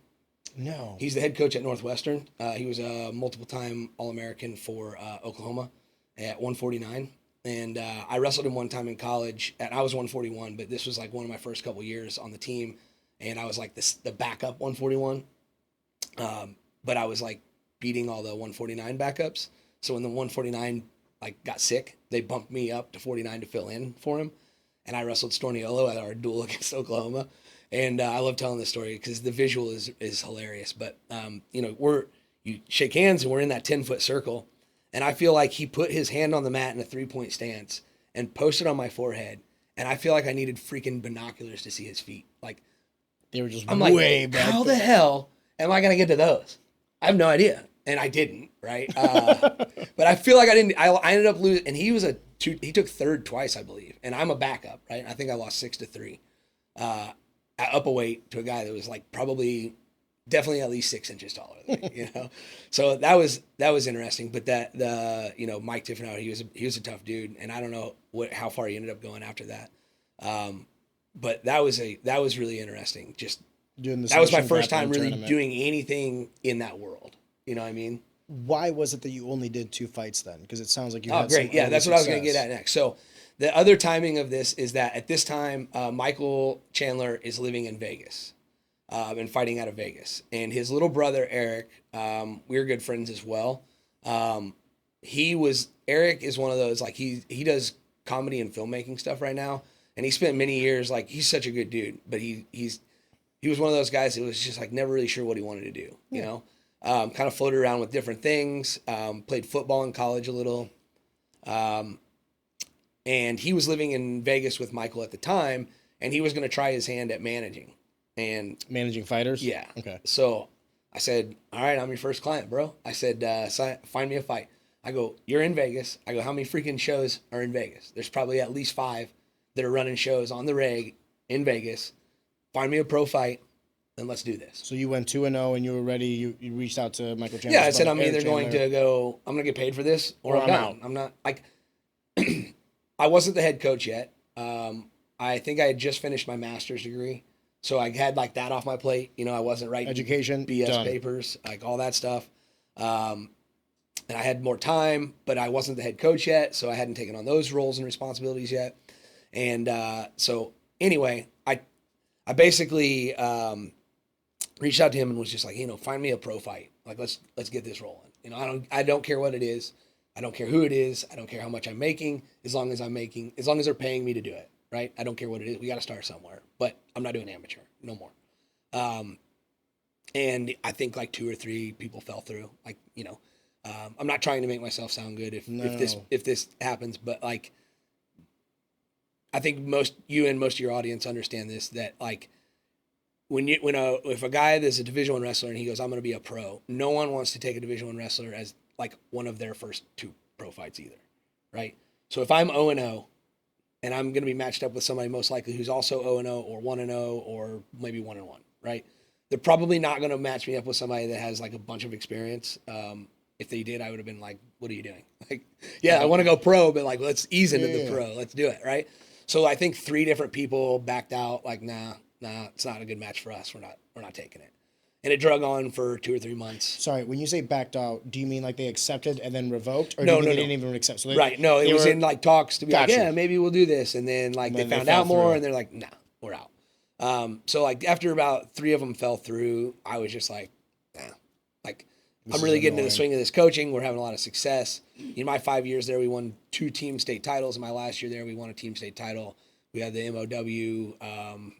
No. He's the head coach at Northwestern. He was a multiple-time All-American for Oklahoma at 149, and I wrestled him one time in college, and I was 141. But this was like one of my first couple years on the team, and I was like the backup 141. But I was like beating all the 149 backups. So when the 149 like got sick, they bumped me up to 49 to fill in for him. And I wrestled Storniolo at our duel against Oklahoma. And I love telling this story because the visual is hilarious. But you shake hands and we're in that 10-foot circle. And I feel like he put his hand on the mat in a 3-point stance and posted on my forehead. And I feel like I needed freaking binoculars to see his feet. Like they were just I'm way like, back how there. the hell am I gonna get to those? I have no idea, and I didn't. Right, but I feel like I didn't. I ended up losing, and he took third twice, I believe, and I'm a backup. Right, I think I lost 6-3, up a weight to a guy that was like definitely at least 6 inches taller than me. So that was interesting. But Mike Tiffenauer, he was a tough dude, and I don't know how far he ended up going after that. But that was really interesting. Just that was my first time really doing anything in that world. You know what I mean? Why was it that you only did 2 fights then? Because it sounds like you had great. Yeah, that's what I was going to get at next. So the other timing of this is that at this time, Michael Chandler is living in Vegas and fighting out of Vegas. And his little brother, Eric, we're good friends as well. Eric is one of those, like he does comedy and filmmaking stuff right now. And he spent many years, like he's such a good dude, but he was one of those guys that was just like never really sure what he wanted to do, you know? Kind of floated around with different things, played football in college a little. And he was living in Vegas with Michael at the time. and he was going to try his hand at managing. And managing fighters? Yeah. Okay. So I said, all right, I'm your first client, bro. I said, find me a fight. I go, you're in Vegas. I go, how many freaking shows are in Vegas? There's probably at least 5 that are running shows on the reg in Vegas. Find me a pro fight, and let's do this. So you went 2-0 and you were ready. You reached out to Michael Chandler. Yeah, I said, I'm either going to go, I'm going to get paid for this, or I'm done. out. I'm not, like, I wasn't the head coach yet. I think I had just finished my master's degree. So I had like that off my plate. You know, I wasn't writing education, BS done. papers, like all that stuff. And I had more time, but I wasn't the head coach yet. So I hadn't taken on those roles and responsibilities yet. And so anyway, I basically reached out to him and was just like, find me a pro fight. Like, let's get this rolling. I don't care what it is. I don't care who it is. I don't care how much I'm making, as long as they're paying me to do it. Right? I don't care what it is. We got to start somewhere, but I'm not doing amateur no more. And I think like 2 or 3 people fell through. Like, I'm not trying to make myself sound good if this happens, but like, I think most of your audience understand this, that like if a guy that's a Division I wrestler and he goes, I'm going to be a pro, no one wants to take a Division I wrestler as like one of their first 2 pro fights either. Right? So if I'm 0-0, and I'm going to be matched up with somebody most likely who's also 0-0 or 1-0 or maybe 1-1, right? They're probably not going to match me up with somebody that has like a bunch of experience. If they did, I would have been like, what are you doing? Like, yeah, I want to go pro, but like, let's ease into the pro. Let's do it, right? So I think 3 different people backed out, like, nah, it's not a good match for us. We're not taking it. And it drug on for 2 or 3 months. Sorry, when you say backed out, do you mean like they accepted and then revoked? Or No, they didn't even accept? So right, no, it was in like talks to be like, yeah, maybe we'll do this. And then like they found out more and they're like, nah, we're out. So like after about 3 of them fell through, I was just like, nah, like I'm really getting into the swing of this coaching. We're having a lot of success. In my 5 years there, we won 2 team state titles. In my last year there, we won a team state title. We had the MOW.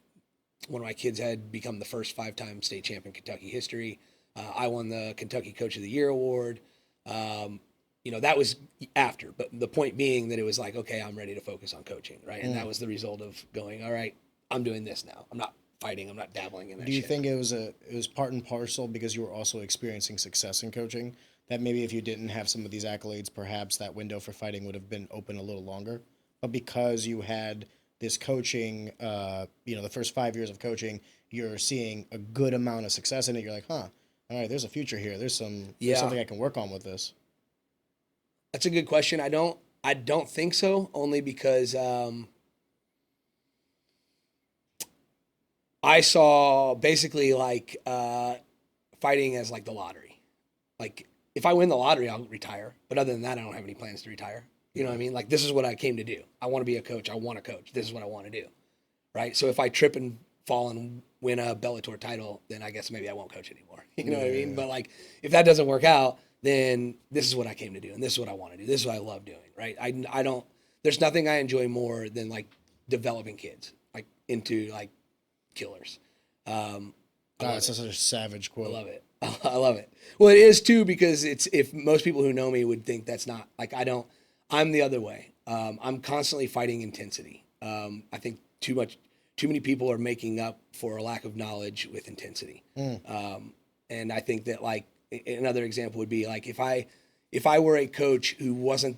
One of my kids had become the first 5-time state champ in Kentucky history. I won the Kentucky Coach of the Year award. That was after. But the point being that it was like, okay, I'm ready to focus on coaching, right? And that was the result of going, all right, I'm doing this now. I'm not fighting. I'm not dabbling in that shit. Do you think it was part and parcel because you were also experiencing success in coaching, that maybe if you didn't have some of these accolades, perhaps that window for fighting would have been open a little longer? But because you had this coaching, the first 5 years of coaching, you're seeing a good amount of success in it. You're like, all right, there's a future here. There's something I can work on with this. That's a good question. I don't think so, only because I saw basically like fighting as like the lottery. Like if I win the lottery, I'll retire. But other than that, I don't have any plans to retire. You know what I mean? Like, this is what I came to do. I want to be a coach. I want to coach. This is what I want to do. Right? So if I trip and fall and win a Bellator title, then I guess maybe I won't coach anymore. You know what I mean? But like, if that doesn't work out, then this is what I came to do. And this is what I want to do. This is what I love doing. Right? There's nothing I enjoy more than like developing kids, like into like killers. It's such a savage quote. I love it. I love it. Well, it is too, because if most people who know me would think that's not like, I'm the other way. I'm constantly fighting intensity. I think too many people are making up for a lack of knowledge with intensity. And I think that like another example would be like if I were a coach who wasn't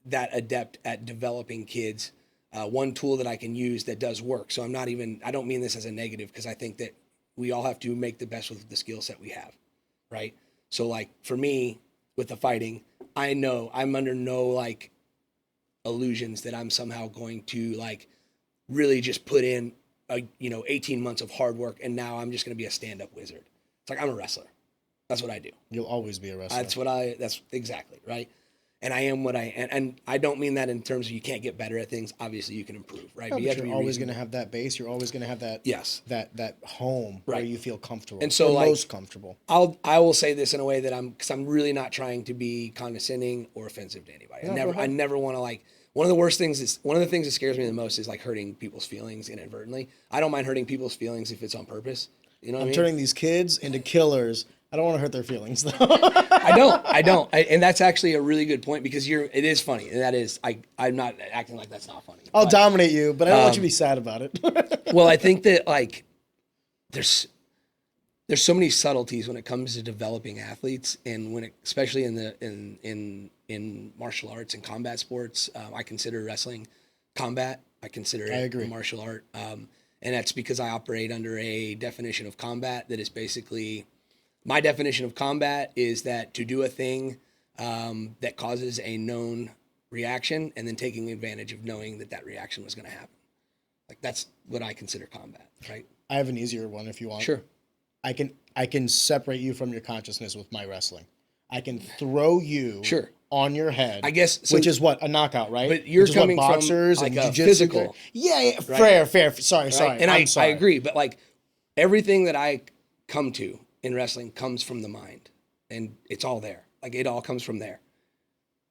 that adept at developing kids, one tool that I can use that does work. So I don't mean this as a negative, because I think that we all have to make the best with the skill set we have, right? So like for me with the fighting, I know I'm under no like illusions that I'm somehow going to like really just put in 18 months of hard work and now I'm just going to be a stand-up wizard. It's like, I'm a wrestler. That's what I do. You'll always be a wrestler. That's exactly right. And I am what I am. And I don't mean that in terms of you can't get better at things. Obviously you can improve, right? No, but you're always going to have that base. You're always going to have that, that home where you feel comfortable. And so like, most comfortable. I will say this in a way that because I'm really not trying to be condescending or offensive to anybody. I never want to like, one of the things that scares me the most is like hurting people's feelings inadvertently. I don't mind hurting people's feelings if it's on purpose. You know what I mean? I'm turning these kids into killers I don't want to hurt their feelings, though. I don't. And that's actually a really good point because it is funny. And that is, I'm not acting like that's not funny. I'll dominate you, but I don't want you to be sad about it. Well, I think that like there's so many subtleties when it comes to developing athletes, and especially in martial arts and combat sports. I consider wrestling combat. I consider it a martial art. And that's because I operate under a definition of combat that is basically, my definition of combat is that to do a thing that causes a known reaction and then taking advantage of knowing that reaction was going to happen. Like that's what I consider combat, right? I have an easier one if you want. Sure. I can separate you from your consciousness with my wrestling. I can throw you on your head. I guess so, which is what, a knockout, right? But you're coming from boxers like and a jiu-jitsu. physical. Yeah, right? Fair. Sorry. And I agree, but like everything that I come to in wrestling comes from the mind, and it's all there. Like it all comes from there.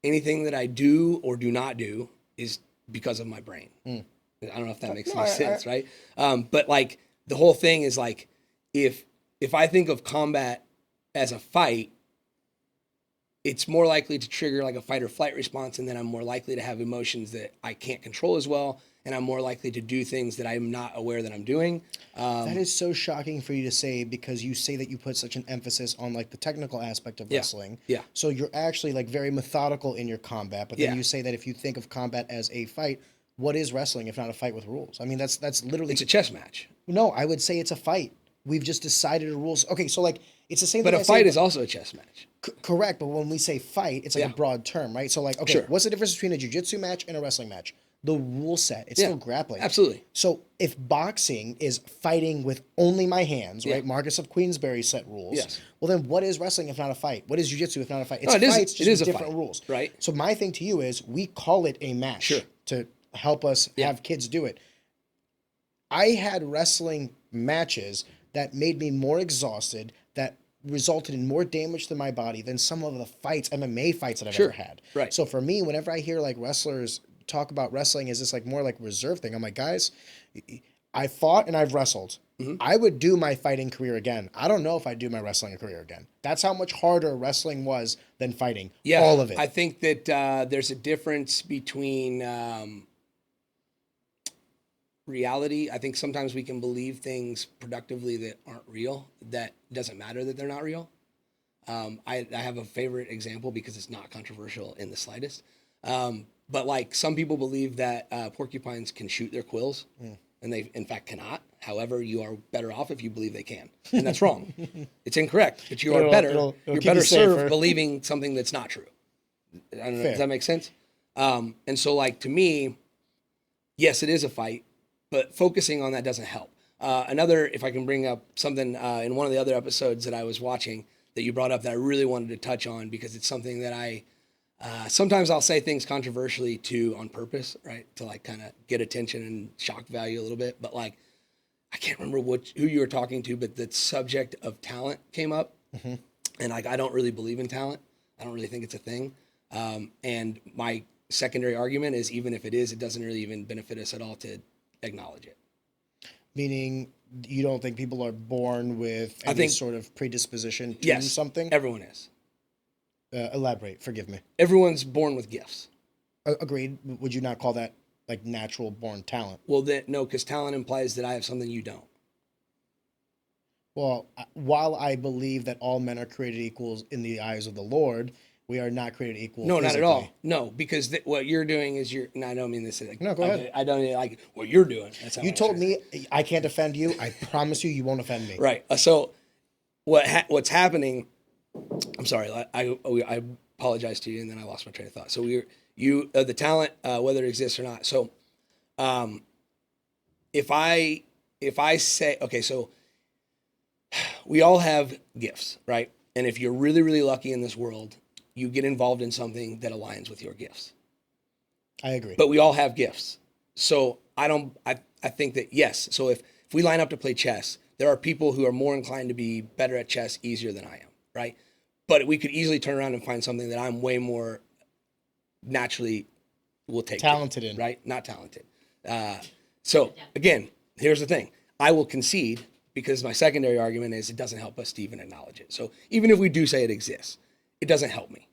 Anything that I do or do not do is because of my brain. I don't know if that makes any sense, right? But like the whole thing is like, if I think of combat as a fight, it's more likely to trigger like a fight or flight response, and then I'm more likely to have emotions that I can't control as well, and I'm more likely to do things that I'm not aware that I'm doing. That is so shocking for you to say, because you say that you put such an emphasis on like the technical aspect of wrestling. Yeah. So you're actually like very methodical in your combat, but then you say that if you think of combat as a fight, what is wrestling if not a fight with rules? I mean, that's literally... It's a chess match. No, I would say it's a fight. We've just decided the rules. Okay, so like it's the same thing. But a fight is also a chess match. Correct, but when we say fight, it's like a broad term, right? So like, okay, what's the difference between a jiu-jitsu match and a wrestling match? The rule set. It's still grappling. Absolutely. So if boxing is fighting with only my hands, right? Marcus of Queensberry set rules. Yes. Well, then what is wrestling if not a fight? What is jiu-jitsu if not a fight? It's fights, just with different rules. Right. So my thing to you is we call it a match to help us have kids do it. I had wrestling matches that made me more exhausted, that resulted in more damage to my body than some of the fights, MMA fights that I've ever had. Right. So for me, whenever I hear like wrestlers talk about wrestling as this like more like reserve thing, I'm like, guys, I fought and I've wrestled. I would do my fighting career again. I don't know if I'd do my wrestling career again. That's how much harder wrestling was than fighting. Yeah, all of it. I think that there's a difference between reality. I think sometimes we can believe things productively that aren't real. That doesn't matter that they're not real. I have a favorite example because it's not controversial in the slightest. But like some people believe that porcupines can shoot their quills, and they in fact cannot. However, you are better off if you believe they can, and that's wrong. It's incorrect. But you are better. You're better served believing something that's not true. I don't know. Does that make sense? And so, like to me, yes, it is a fight. But focusing on that doesn't help. If I can bring up something in one of the other episodes that I was watching that you brought up that I really wanted to touch on, because it's something that sometimes I'll say things controversially on purpose, right? To like kind of get attention and shock value a little bit. But like, I can't remember who you were talking to, but the subject of talent came up. And like, I don't really believe in talent. I don't really think it's a thing. And my secondary argument is, even if it is, it doesn't really even benefit us at all to acknowledge it. Meaning you don't think people are born with any sort of predisposition to something? Everyone is. Elaborate. Forgive me. Everyone's born with gifts. Agreed. Would you not call that like natural born talent? Well, no, because talent implies that I have something you don't. Well, while I believe that all men are created equals in the eyes of the Lord, we are not created equal. No, physically. Not at all. No, because what you're doing is and I don't mean this. Like, no, go ahead. I don't like what you're doing. That's how you told me I can't offend you. I promise you won't offend me. Right. So what's happening? I'm sorry. I apologize to you, and then I lost my train of thought. So the talent, whether it exists or not. So, if I say, okay, so we all have gifts, right? And if you're really, really lucky in this world, you get involved in something that aligns with your gifts. I agree. But we all have gifts. So I think that, yes. So if we line up to play chess, there are people who are more inclined to be better at chess easier than I am, right? But we could easily turn around and find something that I'm way more naturally will take talented in, right? Not talented. So again, here's the thing. I will concede because my secondary argument is it doesn't help us to even acknowledge it. So even if we do say it exists, it doesn't help me,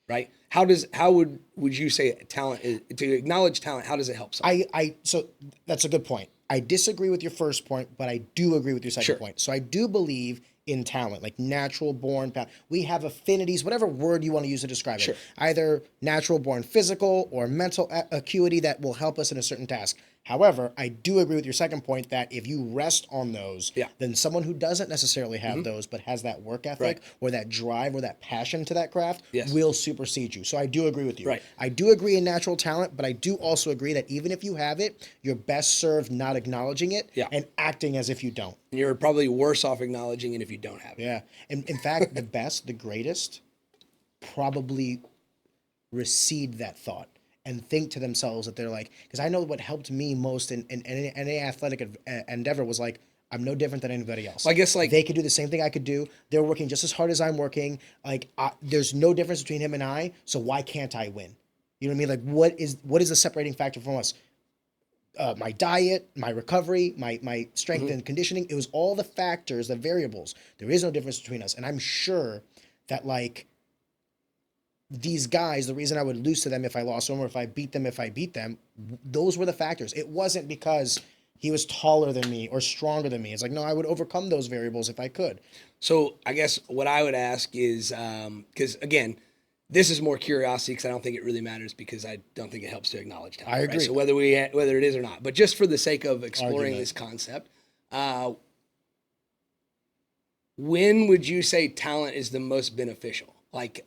right? How would you say talent is, to acknowledge talent? How does it help someone? So that's a good point. I disagree with your first point, but I do agree with your second point. So I do believe in talent, like natural born talent. We have affinities, whatever word you want to use to describe it. Either natural born physical or mental acuity that will help us in a certain task. However, I do agree with your second point that if you rest on those, then someone who doesn't necessarily have those but has that work ethic or that drive or that passion to that craft will supersede you. So I do agree with you. I do agree in natural talent, but I do also agree that even if you have it, you're best served not acknowledging it and acting as if you don't. And you're probably worse off acknowledging it if you don't have it. Yeah. And in fact, the best, the greatest, probably recede that thought and think to themselves that they're like, because I know what helped me most in any athletic endeavor was like, I'm no different than anybody else. Well, I guess like they could do the same thing I could do. They're working just as hard as I'm working. Like there's no difference between him and I. So why can't I win? You know what I mean? Like what is the separating factor from us? My diet, my recovery, my strength and conditioning. It was all the factors, the variables. There is no difference between us. And I'm sure that like these guys, the reason I would lose to them if I lost them or if I beat them, those were the factors. It wasn't because he was taller than me or stronger than me. It's like, no, I would overcome those variables if I could. So I guess what I would ask is, because again, this is more curiosity because I don't think it really matters because I don't think it helps to acknowledge talent. I agree. Right? So whether it is or not, but just for the sake of exploring this concept, when would you say talent is the most beneficial? Like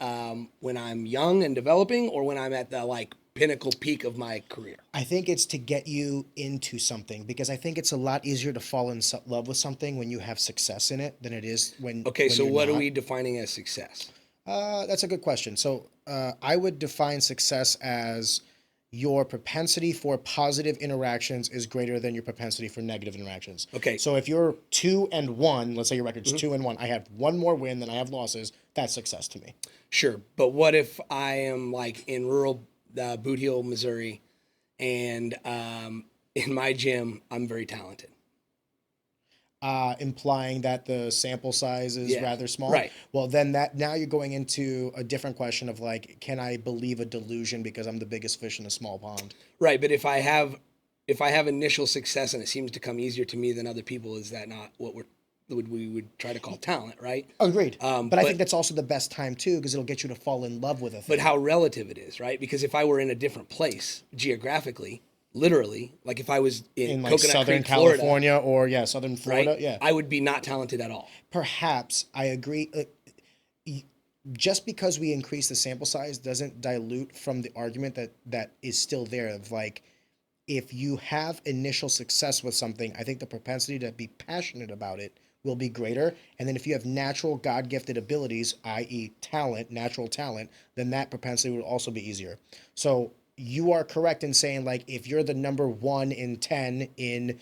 when I'm young and developing, or when I'm at the like pinnacle peak of my career? I think it's to get you into something because I think it's a lot easier to fall in love with something when you have success in it than it is when. Okay, when so what not. are we defining as success? That's a good question. So I would define success as your propensity for positive interactions is greater than your propensity for negative interactions. Okay. So if you're 2-1, let's say your record's 2-1, I have one more win than I have losses, that's success to me. Sure. But what if I am like in rural Boot Heel, Missouri, and in my gym, I'm very talented? Implying that the sample size is rather small. Right. Well, then now you're going into a different question of like, can I believe a delusion because I'm the biggest fish in a small pond? Right. But if I have initial success and it seems to come easier to me than other people, is that not what we would try to call talent, right? Agreed. But I think that's also the best time too, because it'll get you to fall in love with a thing. But how relative it is, right? Because if I were in a different place geographically, literally, like if I was in like Coconut Southern Creek, Florida, California, or Southern Florida, right? I would be not talented at all. Perhaps I agree. Just because we increase the sample size doesn't dilute from the argument that is still there of like, if you have initial success with something, I think the propensity to be passionate about it will be greater. And then if you have natural God-gifted abilities, i.e. talent, natural talent, then that propensity will also be easier. So you are correct in saying like, if you're the number 1 in 10 in,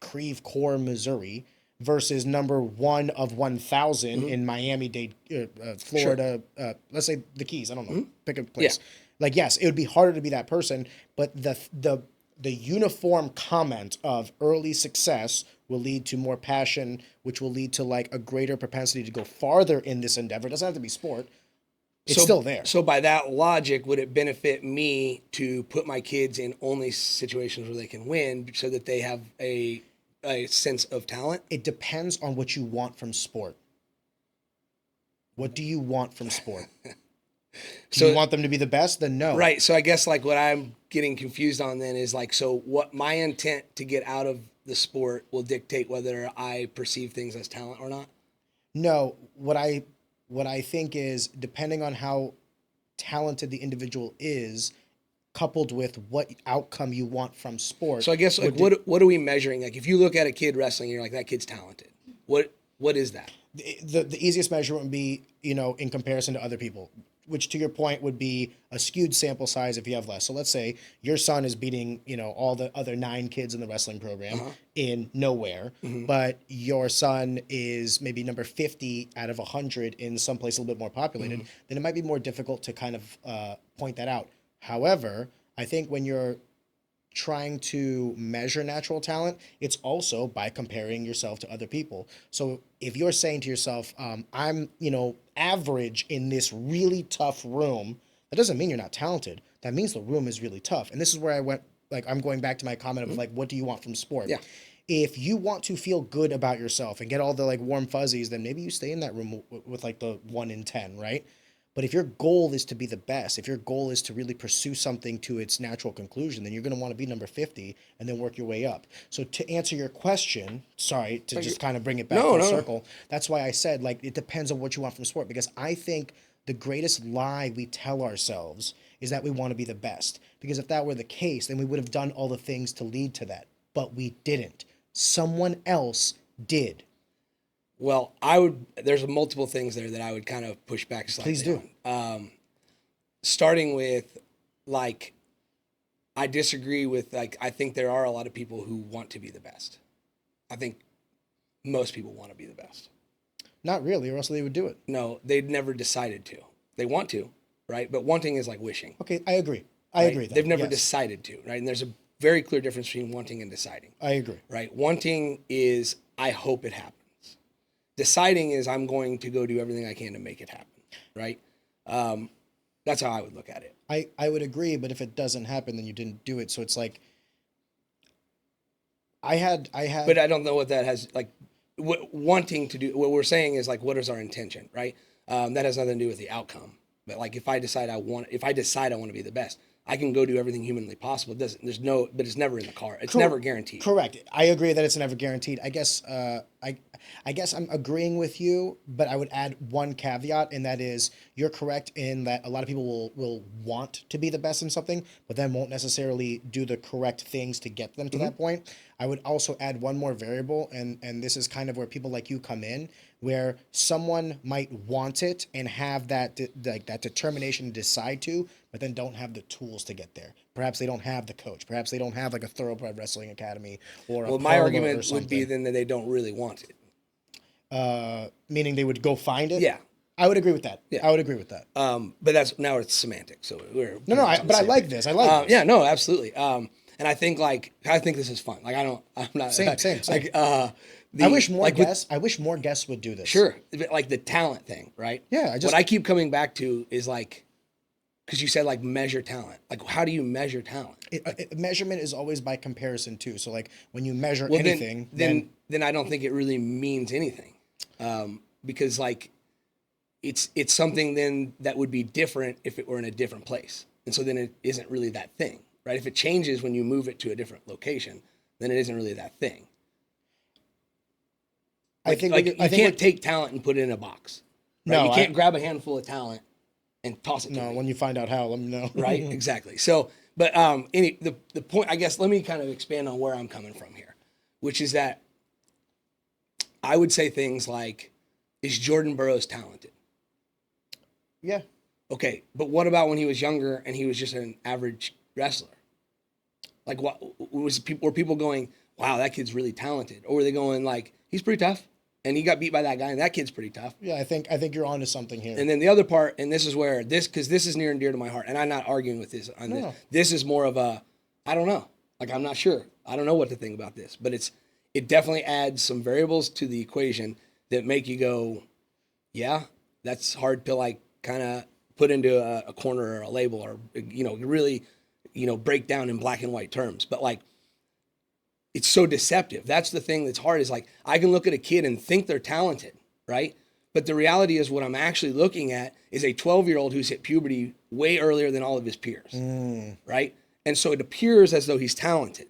Creve Coeur, Missouri, versus number 1 of 1,000 in Miami-Dade, Florida, let's say the Keys, I don't know, pick a place. Yeah. Like, yes, it would be harder to be that person, but the uniform comment of early success will lead to more passion, which will lead to like a greater propensity to go farther in this endeavor. It doesn't have to be sport. It's still there. So by that logic, would it benefit me to put my kids in only situations where they can win so that they have a sense of talent? It depends on what you want from sport. What do you want from sport? Do you want them to be the best? Then no. Right. So I guess like what I'm getting confused on then is like, so what my intent to get out of the sport will dictate whether I perceive things as talent or not? No. What I think is, depending on how talented the individual is, coupled with what outcome you want from sport. So I guess like what are we measuring? Like if you look at a kid wrestling, you're like, that kid's talented. What is that? The easiest measurement would be, in comparison to other people, which to your point would be a skewed sample size if you have less. So let's say your son is beating, all the other 9 kids in the wrestling program in nowhere, but your son is maybe number 50 out of 100 in some place a little bit more populated, then it might be more difficult to kind of point that out. However, I think when you're trying to measure natural talent, it's also by comparing yourself to other people. So if you're saying to yourself, I'm, average in this really tough room, that doesn't mean you're not talented. That means the room is really tough. And this is where I went, like, I'm going back to my comment of like, what do you want from sport? Yeah. If you want to feel good about yourself and get all the like warm fuzzies, then maybe you stay in that room with like the 1 in 10, right? But if your goal is to be the best, if your goal is to really pursue something to its natural conclusion, then you're going to want to be number 50 and then work your way up. So to answer your question, sorry, to just kind of bring it back full circle, that's why I said, like, it depends on what you want from sport, because I think the greatest lie we tell ourselves is that we want to be the best. Because if that were the case, then we would have done all the things to lead to that. But we didn't. Someone else did. Well, there's multiple things there that I would kind of push back slightly. Please do. Starting with, like, I disagree with, like, I think there are a lot of people who want to be the best. I think most people want to be the best. Not really, or else they would do it. No, they've never decided to. They want to, right? But wanting is like wishing. Okay, I agree. I agree. They've never decided to, right? And there's a very clear difference between wanting and deciding. I agree. Right? Wanting is, I hope it happens. Deciding is, I'm going to go do everything I can to make it happen, right? That's how I would look at it. I would agree, but if it doesn't happen, then you didn't do it. So it's like, I had. But I don't know what that has, like, wanting to do, what we're saying is, like, what is our intention, right? That has nothing to do with the outcome. But, like, if I decide I want to be the best, I can go do everything humanly possible. But it's never in the car. It's never guaranteed. Correct. I agree that it's never guaranteed. I guess I guess I'm agreeing with you, but I would add one caveat, and that is, you're correct in that a lot of people will want to be the best in something, but then won't necessarily do the correct things to get them to that point. I would also add one more variable, and this is kind of where people like you come in, where someone might want it and have that determination to decide to, but then don't have the tools to get there. Perhaps they don't have the coach. Perhaps they don't have like a Thoroughbred Wrestling Academy or a my argument would be then that they don't really want it. Meaning they would go find it? Yeah. I would agree with that. Yeah. I would agree with that. But it's semantic. So we're but I like this. I like this. Yeah, no, absolutely. And I think this is fun. Like, I'm not same. Like, I wish more guests. I wish more guests would do this. Sure, like the talent thing, right? Yeah. What I keep coming back to is, like, because you said, like, measure talent. Like, how do you measure talent? Measurement is always by comparison too. So, like, when you measure anything, then I don't think it really means anything, because, like, it's something then that would be different if it were in a different place, and so then it isn't really that thing, right? If it changes when you move it to a different location, then it isn't really that thing. Like, you can't take talent and put it in a box. Right? No, you can't grab a handful of talent and toss it to me. When you find out how, let me know. Right, exactly. So, but the point, I guess, let me kind of expand on where I'm coming from here, which is that I would say things like, is Jordan Burroughs talented? Yeah. Okay, but what about when he was younger and he was just an average wrestler? Like, what were people going, wow, that kid's really talented? Or were they going, like, he's pretty tough, and he got beat by that guy, and that kid's pretty tough? Yeah, I think you're onto something here. And then the other part, and this is where because this is near and dear to my heart, and I'm not arguing with this on this. No. This is more of a, I don't know. Like, I'm not sure. I don't know what to think about this, but it definitely adds some variables to the equation that make you go, yeah, that's hard to, like, kind of put into a corner or a label, or, really, break down in black and white terms. But, like, it's so deceptive. That's the thing that's hard, is, like, I can look at a kid and think they're talented, right? But the reality is, what I'm actually looking at is a 12-year-old who's hit puberty way earlier than all of his peers, right? And so it appears as though he's talented,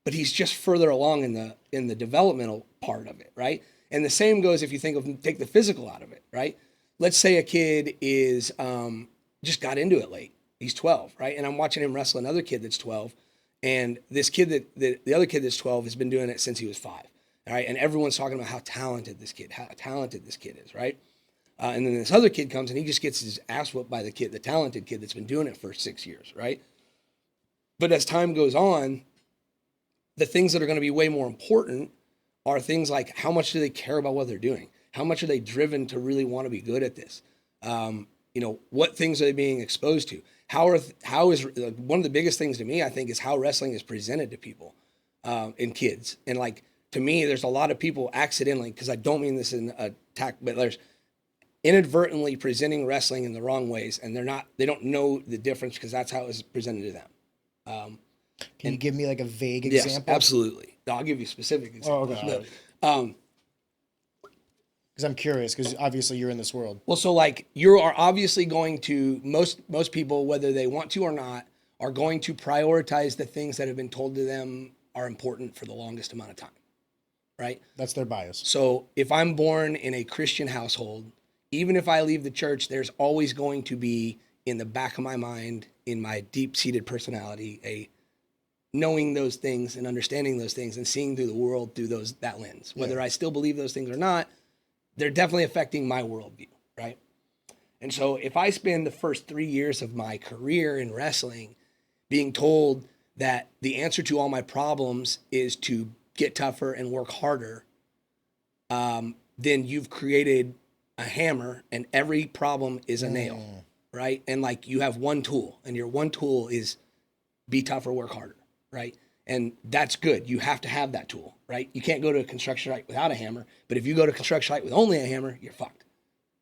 but he's just further along in the developmental part of it, right? And the same goes if you take the physical out of it, right? Let's say a kid is just got into it late. He's 12, right? And I'm watching him wrestle another kid that's 12. And this kid the other kid that's 12 has been doing it since he was 5. All right. And everyone's talking about how talented this kid is, right? And then this other kid comes and he just gets his ass whooped by the talented kid that's been doing it for 6 years, right? But as time goes on, the things that are going to be way more important are things like, how much do they care about what they're doing? How much are they driven to really want to be good at this? What things are they being exposed to? how is one of the biggest things to me, I think, is how wrestling is presented to people and kids. And like, to me, there's a lot of people accidentally, because I don't mean this in an attack, but there's inadvertently presenting wrestling in the wrong ways, and they don't know the difference because that's how it was presented to them. Can you give me like a vague example? Yes, absolutely. No, I'll give you specific examples. Oh, okay. Because I'm curious, because obviously you're in this world. Well, so like you are obviously going to, most people, whether they want to or not, are going to prioritize the things that have been told to them are important for the longest amount of time, right? That's their bias. So if I'm born in a Christian household, even if I leave the church, there's always going to be in the back of my mind, in my deep-seated personality, a knowing those things and understanding those things and seeing through the world through that lens. Whether I still believe those things or not, they're definitely affecting my worldview, right? And so if I spend the first 3 years of my career in wrestling being told that the answer to all my problems is to get tougher and work harder, then you've created a hammer and every problem is a nail, right? And like you have one tool, and your one tool is be tougher, work harder, right? And that's good. You have to have that tool, right? You can't go to a construction site without a hammer, but if you go to a construction site with only a hammer, you're fucked,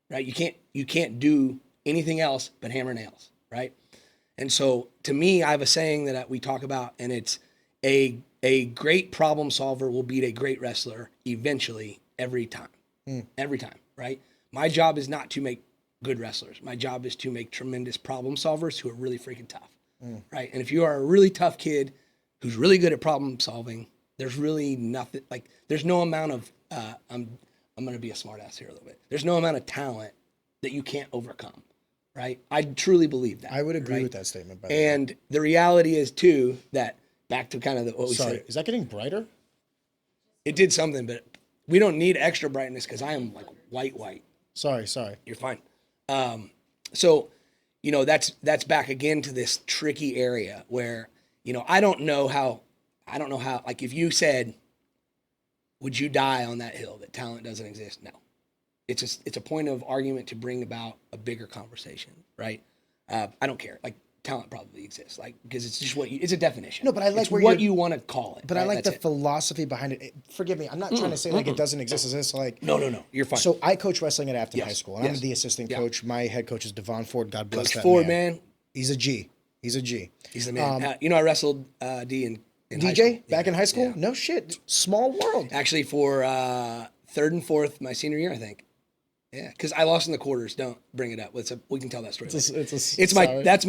right? You can't do anything else but hammer nails, right? And so to me, I have a saying that we talk about, and it's a great problem solver will beat a great wrestler eventually every time, right? My job is not to make good wrestlers. My job is to make tremendous problem solvers who are really freaking tough, right? And if you are a really tough kid who's really good at problem solving, there's really nothing, like there's no amount of, I'm going to be a smart ass here a little bit. There's no amount of talent that you can't overcome, right? I truly believe that. I would agree right? with that statement, by the way. And the reality is too, that back to kind of what we said. Is that getting brighter? It did something, but we don't need extra brightness because I am like white. Sorry. You're fine. So, that's back again to this tricky area where, I don't know how, like if you said, would you die on that hill that talent doesn't exist? No. It's a point of argument to bring about a bigger conversation, right? I don't care. Like talent probably exists, like, because it's just it's a definition. No, but I like it's where what you want to call it. But right? I like That's the philosophy behind it. Forgive me. I'm not trying to say like it doesn't exist. Is this like No. You're fine. So I coach wrestling at Afton High School, and I'm the assistant coach. My head coach is Devon Ford. God bless Coach that Ford, man. man. He's a G. He's the man. I wrestled D in high DJ school. back in high school. Yeah. No shit. Small world. Actually, for third and fourth my senior year, I think. Yeah, because I lost in the quarters. Don't bring it up. We can tell that story. That's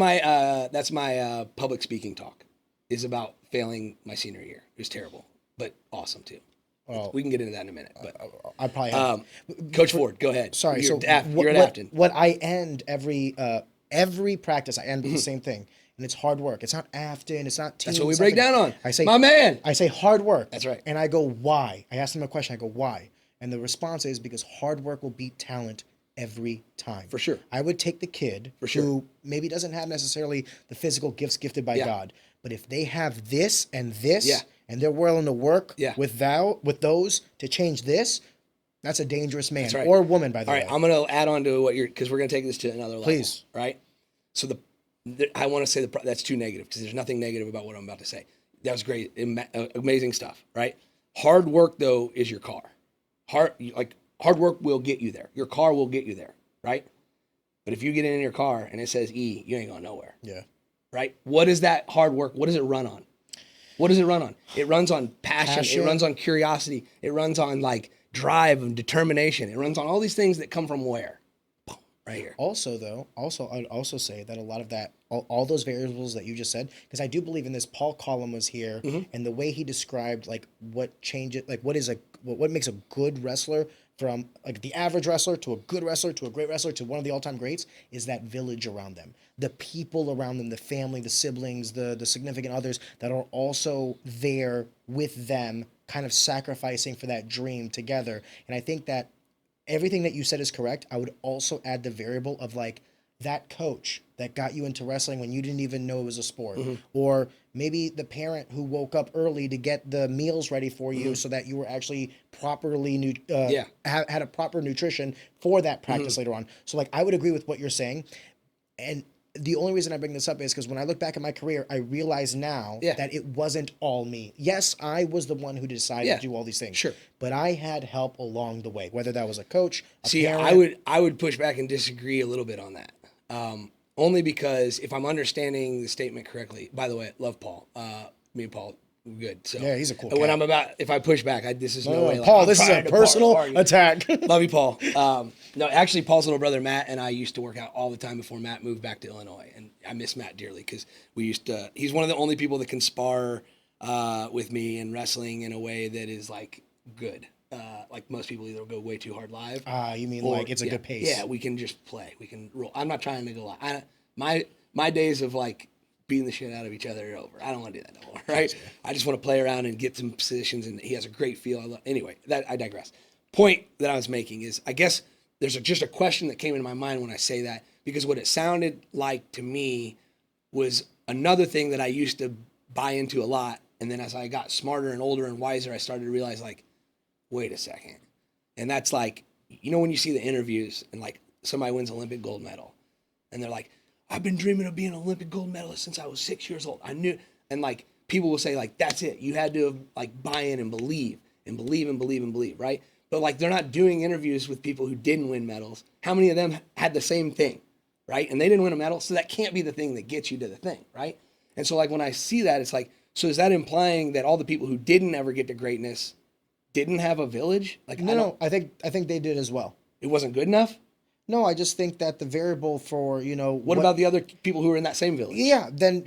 my public speaking talk. Is about failing my senior year. It was terrible, but awesome too. Well, we can get into that in a minute. But I probably have. Coach Ford, go ahead. Sorry. You're at Afton. What I end every practice, I end with the same thing. And it's hard work. It's not Afton. It's not team. That's what we break down on. I say, my man. I say hard work. That's right. And I go, why? I ask them a question. I go, why? And the response is because hard work will beat talent every time. For sure. I would take the kid who maybe doesn't have necessarily the physical gifts gifted by God, but if they have this and this, and they're willing to work with those to change this, that's a dangerous man or woman, by the way. All right, I'm going to add on to because we're going to take this to another level. Please. Right? So I want to say that's too negative because there's nothing negative about what I'm about to say. That was great, amazing stuff, right? Hard work, though, is your car. Hard work will get you there. Your car will get you there, right? But if you get in your car and it says E, you ain't going nowhere. Yeah. Right? What is that hard work? What does it run on? It runs on passion. It runs on curiosity. It runs on like drive and determination. It runs on all these things that come from where? Boom, right here. Also, I'd also say that a lot of that, all those variables that you just said, because I do believe in this. Paul Collum was here, and the way he described like what changes, like what makes a good wrestler from like the average wrestler to a good wrestler to a great wrestler to one of the all-time greats is that village around them, the people around them, the family, the siblings, the significant others that are also there with them, kind of sacrificing for that dream together. And I think that everything that you said is correct. I would also add the variable of like that coach that got you into wrestling when you didn't even know it was a sport, or maybe the parent who woke up early to get the meals ready for you so that you were actually properly had a proper nutrition for that practice later on. So like I would agree with what you're saying, and the only reason I bring this up is because when I look back at my career, I realize now Yeah. that it wasn't all me. Yes, I was the one who decided Yeah. to do all these things. Sure. But I had help along the way, whether that was a coach, a See, parent. I would push back and disagree a little bit on that. Only because if I'm understanding the statement correctly, by the way, love Paul. Me and Paul, we're good. So Yeah, he's a cool when cat. if I push back, this is no way. Like, Paul, I'm this is a trying to personal argue. attack. Love you, Paul. No, actually, Paul's little brother Matt and I used to work out all the time before Matt moved back to Illinois, and I miss Matt dearly because we used to. He's one of the only people that can spar with me in wrestling in a way that is like good. Like most people either go way too hard live. You mean or- like it's a good pace? Yeah, we can just play. We can roll. I'm not trying to go live. My days of like beating the shit out of each other are over. I don't want to do that no more, right? I just want to play around and get some positions, and he has a great feel. Anyway, I digress. Point that I was making is, I guess there's just a question that came into my mind when I say that, because what it sounded like to me was another thing that I used to buy into a lot, and then as I got smarter and older and wiser, I started to realize, like, wait a second. And that's like, when you see the interviews and like somebody wins Olympic gold medal, and they're like, I've been dreaming of being an Olympic gold medalist since I was 6 years old. I knew, and like people will say like, that's it. You had to like buy in and believe and believe and believe and believe, right? But like they're not doing interviews with people who didn't win medals. How many of them had the same thing, right? And they didn't win a medal, so that can't be the thing that gets you to the thing, right? And so like when I see that, it's like, so is that implying that all the people who didn't ever get to greatness didn't have a village? Like No, I think they did as well. It wasn't good enough? No, I just think that the variable for, What about the other people who were in that same village? Yeah, then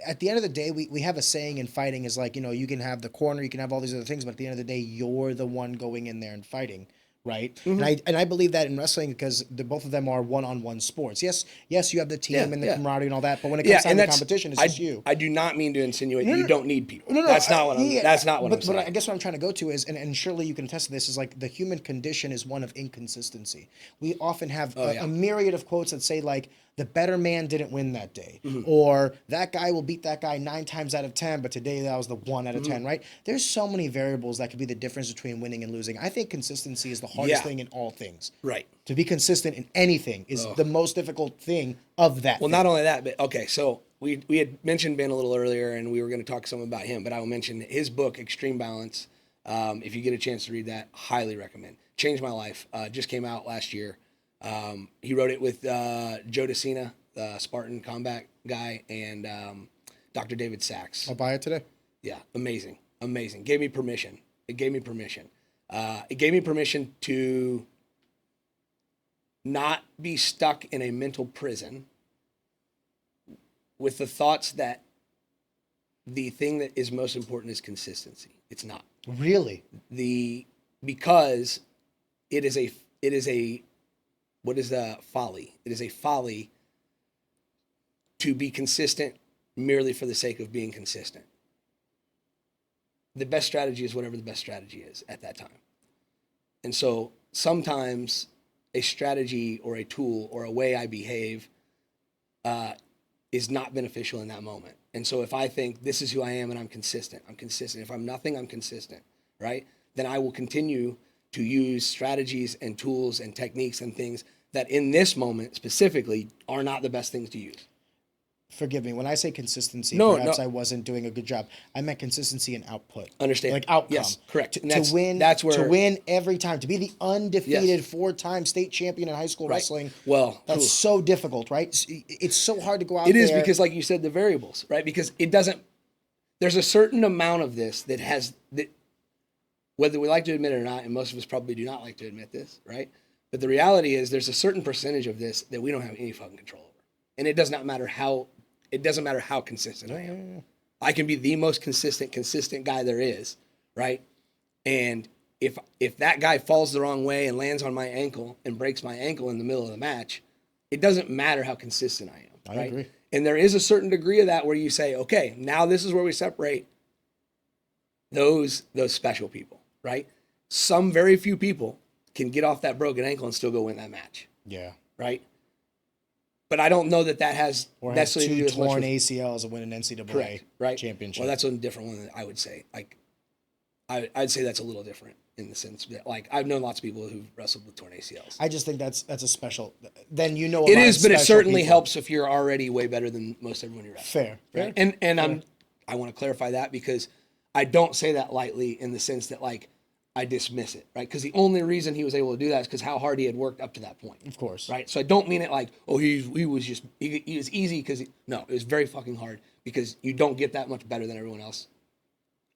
at the end of the day, we have a saying in fighting is like, you can have the corner, you can have all these other things, but at the end of the day, you're the one going in there and fighting, right? Mm-hmm. And I believe that in wrestling because both of them are one-on-one sports. Yes, you have the team and the camaraderie and all that, but when it comes down to competition, it's just you. I do not mean to insinuate that you don't need people. No, that's not what I'm saying. But I guess what I'm trying to go to is, and surely you can attest to this, is like the human condition is one of inconsistency. We often have a myriad of quotes that say like, the better man didn't win that day. Or that guy will beat that guy 9 times out of 10, but today that was the 1 out of 10, right? There's so many variables that could be the difference between winning and losing. I think consistency is the hardest thing in all things. Right. To be consistent in anything is the most difficult thing of that. Well, not only that, but okay, so we had mentioned Ben a little earlier, and we were going to talk some about him, but I will mention his book, Extreme Balance. If you get a chance to read that, highly recommend. Changed my life. Just came out last year. He wrote it with Joe DeCina, the Spartan combat guy, and Dr. David Sachs. I'll buy it today. Yeah, amazing. Gave me permission. It gave me permission. It gave me permission to not be stuck in a mental prison with the thoughts that the thing that is most important is consistency. It's not. Really? Because it is a what is the folly? It is a folly to be consistent merely for the sake of being consistent. The best strategy is whatever the best strategy is at that time. And so sometimes a strategy or a tool or a way I behave is not beneficial in that moment. And so if I think this is who I am and I'm consistent. If I'm nothing, I'm consistent, right? Then I will continue to use strategies and tools and techniques and things that in this moment specifically are not the best things to use. Forgive me. When I say consistency, No, perhaps I wasn't doing a good job. I meant consistency in output. Understand. Like outcome. Yes, correct. To win every time. To be the undefeated 4-time state champion in high school wrestling. Well, that's so difficult, right? It's so hard to go out there. It is because, like you said, the variables, right? Because it doesn't, there's a certain amount of this that whether we like to admit it or not, and most of us probably do not like to admit this, right? But the reality is there's a certain percentage of this that we don't have any fucking control over. And it does not matter how consistent I am. I can be the most consistent guy there is, right? And if that guy falls the wrong way and lands on my ankle and breaks my ankle in the middle of the match, it doesn't matter how consistent I am. I agree. And there is a certain degree of that where you say, okay, now this is where we separate those special people, right? Some very few people can get off that broken ankle and still go win that match. Yeah. Right? But I don't know that has or necessarily have to do torn with ACLs and win an NCAA right? championship. Well, that's a different one that I would say. Like, I'd say that's a little different in the sense that, like, I've known lots of people who've wrestled with torn ACLs. I just think that's a special. Then you know, It is, but it certainly helps if you're already way better than most everyone you're wrestling. Fair, right? And I want to clarify that because I don't say that lightly in the sense that, like, I dismiss it, right? Because the only reason he was able to do that is because how hard he had worked up to that point. Of course. Right? So I don't mean it like, oh, he was easy because, no, it was very fucking hard because you don't get that much better than everyone else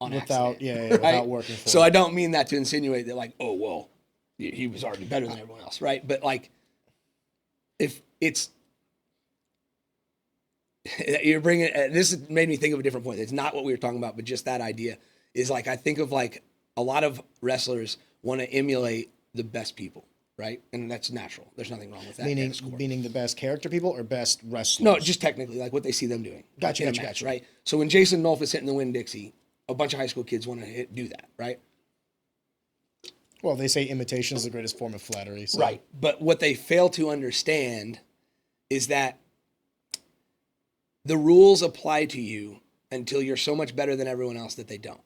on accident. Right? Without working for it. So I don't mean that to insinuate that, like, oh, well, he was already better than everyone else, right? But, like, if it's, you're bringing, this made me think of a different point. It's not what we were talking about, but just that idea is, like, I think of, like, a lot of wrestlers want to emulate the best people, right? And that's natural. There's nothing wrong with that. Meaning the best character people or best wrestlers? No, just technically, like what they see them doing. Gotcha. Right? So when Jason Nolf is hitting the Winn-Dixie, a bunch of high school kids want to do that, right? Well, they say imitation is the greatest form of flattery. So. Right. But what they fail to understand is that the rules apply to you until you're so much better than everyone else that they don't.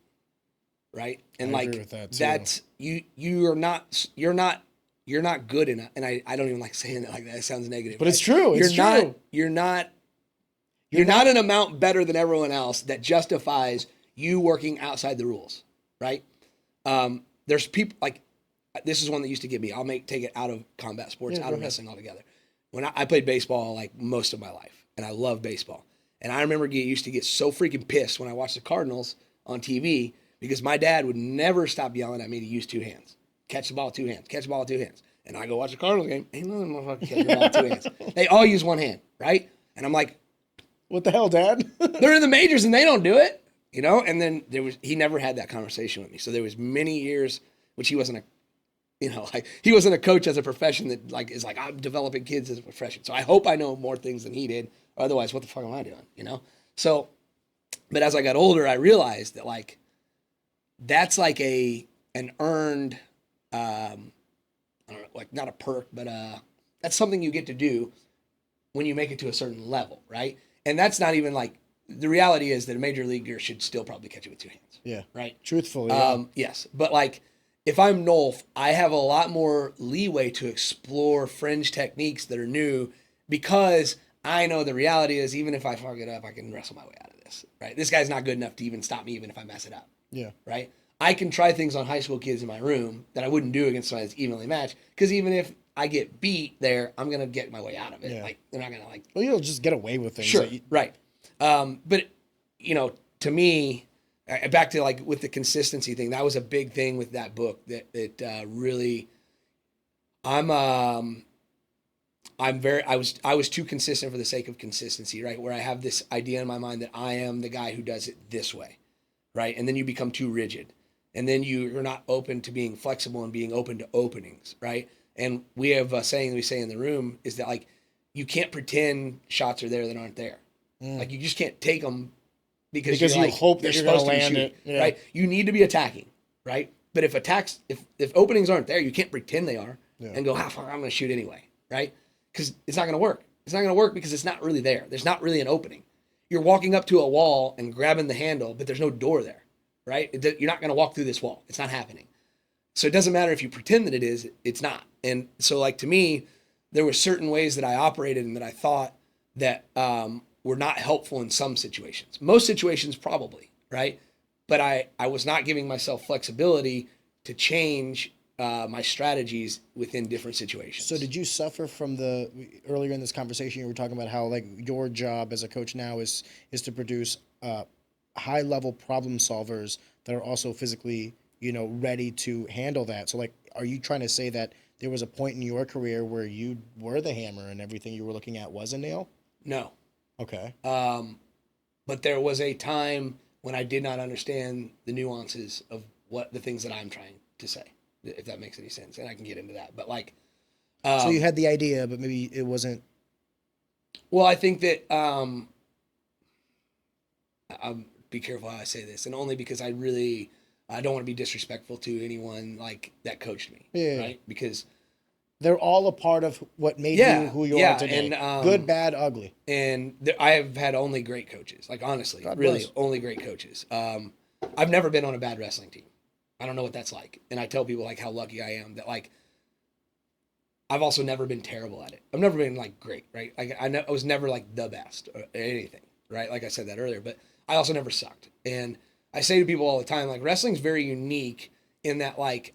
Right? And I like agree with that too. That's you're not good enough, and I don't even like saying it like that. It sounds negative. But right? It's true. It's true. You're not an amount better than everyone else that justifies you working outside the rules, right? There's people like, this is one that used to get me. I'll take it out of combat sports, out of wrestling altogether. When I played baseball like most of my life, and I love baseball. And I remember used to get so freaking pissed when I watched the Cardinals on TV because my dad would never stop yelling at me to use two hands. Catch the ball with two hands. Catch the ball with two hands. And I go watch the Cardinals game. Ain't no motherfucker catching the ball with two hands. They all use one hand, right? And I'm like, what the hell, Dad? They're in the majors and they don't do it, you know? And then he never had that conversation with me. So there was many years which he wasn't he wasn't a coach as a profession that like is like, I'm developing kids as a profession. So I hope I know more things than he did. Otherwise, what the fuck am I doing, you know? So, but as I got older, I realized that like, that's like an earned, I don't know, like not a perk, but that's something you get to do when you make it to a certain level, right? And that's not even like, the reality is that a major leaguer should still probably catch it with two hands. Yeah. Right? Truthfully. Yeah. Yes. But like, if I'm Nolf, I have a lot more leeway to explore fringe techniques that are new because I know the reality is even if I fuck it up, I can wrestle my way out of this, right? This guy's not good enough to even stop me even if I mess it up. Yeah. Right? I can try things on high school kids in my room that I wouldn't do against somebody that's evenly matched because even if I get beat there, I'm going to get my way out of it. Yeah. Like, they're not going to like... Well, you'll just get away with things. Sure, right. But, you know, to me, back to like with the consistency thing, that was a big thing with that book that really... I was too consistent for the sake of consistency, right? Where I have this idea in my mind that I am the guy who does it this way, right? And then you become too rigid. And then you're not open to being flexible and being open to openings, right? And we have a saying we say in the room is that like, you can't pretend shots are there that aren't there. Like you just can't take them because you like, hope that you're going to land it, right? You need to be attacking, right? But if if openings aren't there, you can't pretend they are and go, fuck, I'm going to shoot anyway, right? Because it's not going to work. It's not going to work because it's not really there. There's not really an opening. You're walking up to a wall and grabbing the handle, but there's no door there, right? You're not going to walk through this wall. It's not happening. So it doesn't matter if you pretend that it is, it's not. And so like to me, there were certain ways that I operated and that I thought that were not helpful in some situations. Most situations probably, right? But I was not giving myself flexibility to change my strategies within different situations. So did you suffer from earlier in this conversation, you were talking about how like your job as a coach now is to produce high level problem solvers that are also physically, ready to handle that. So like, are you trying to say that there was a point in your career where you were the hammer and everything you were looking at was a nail? No. Okay. But there was a time when I did not understand the nuances of what the things that I'm trying to say, if that makes any sense. And I can get into that. But like... so you had the idea, but maybe it wasn't... Well, I think that... I'll be careful how I say this. And only because I don't want to be disrespectful to anyone like that coached me. Yeah. Right? Because... They're all a part of what made you who you are today. And, good, bad, ugly. And I have had only great coaches. Like, honestly, only great coaches. I've never been on a bad wrestling team. I don't know what that's like. And I tell people like how lucky I am that like I've also never been terrible at it. I've never been like great, right? Like I was never like the best or anything, right? Like I said that earlier, but I also never sucked. And I say to people all the time, like wrestling's very unique in that like,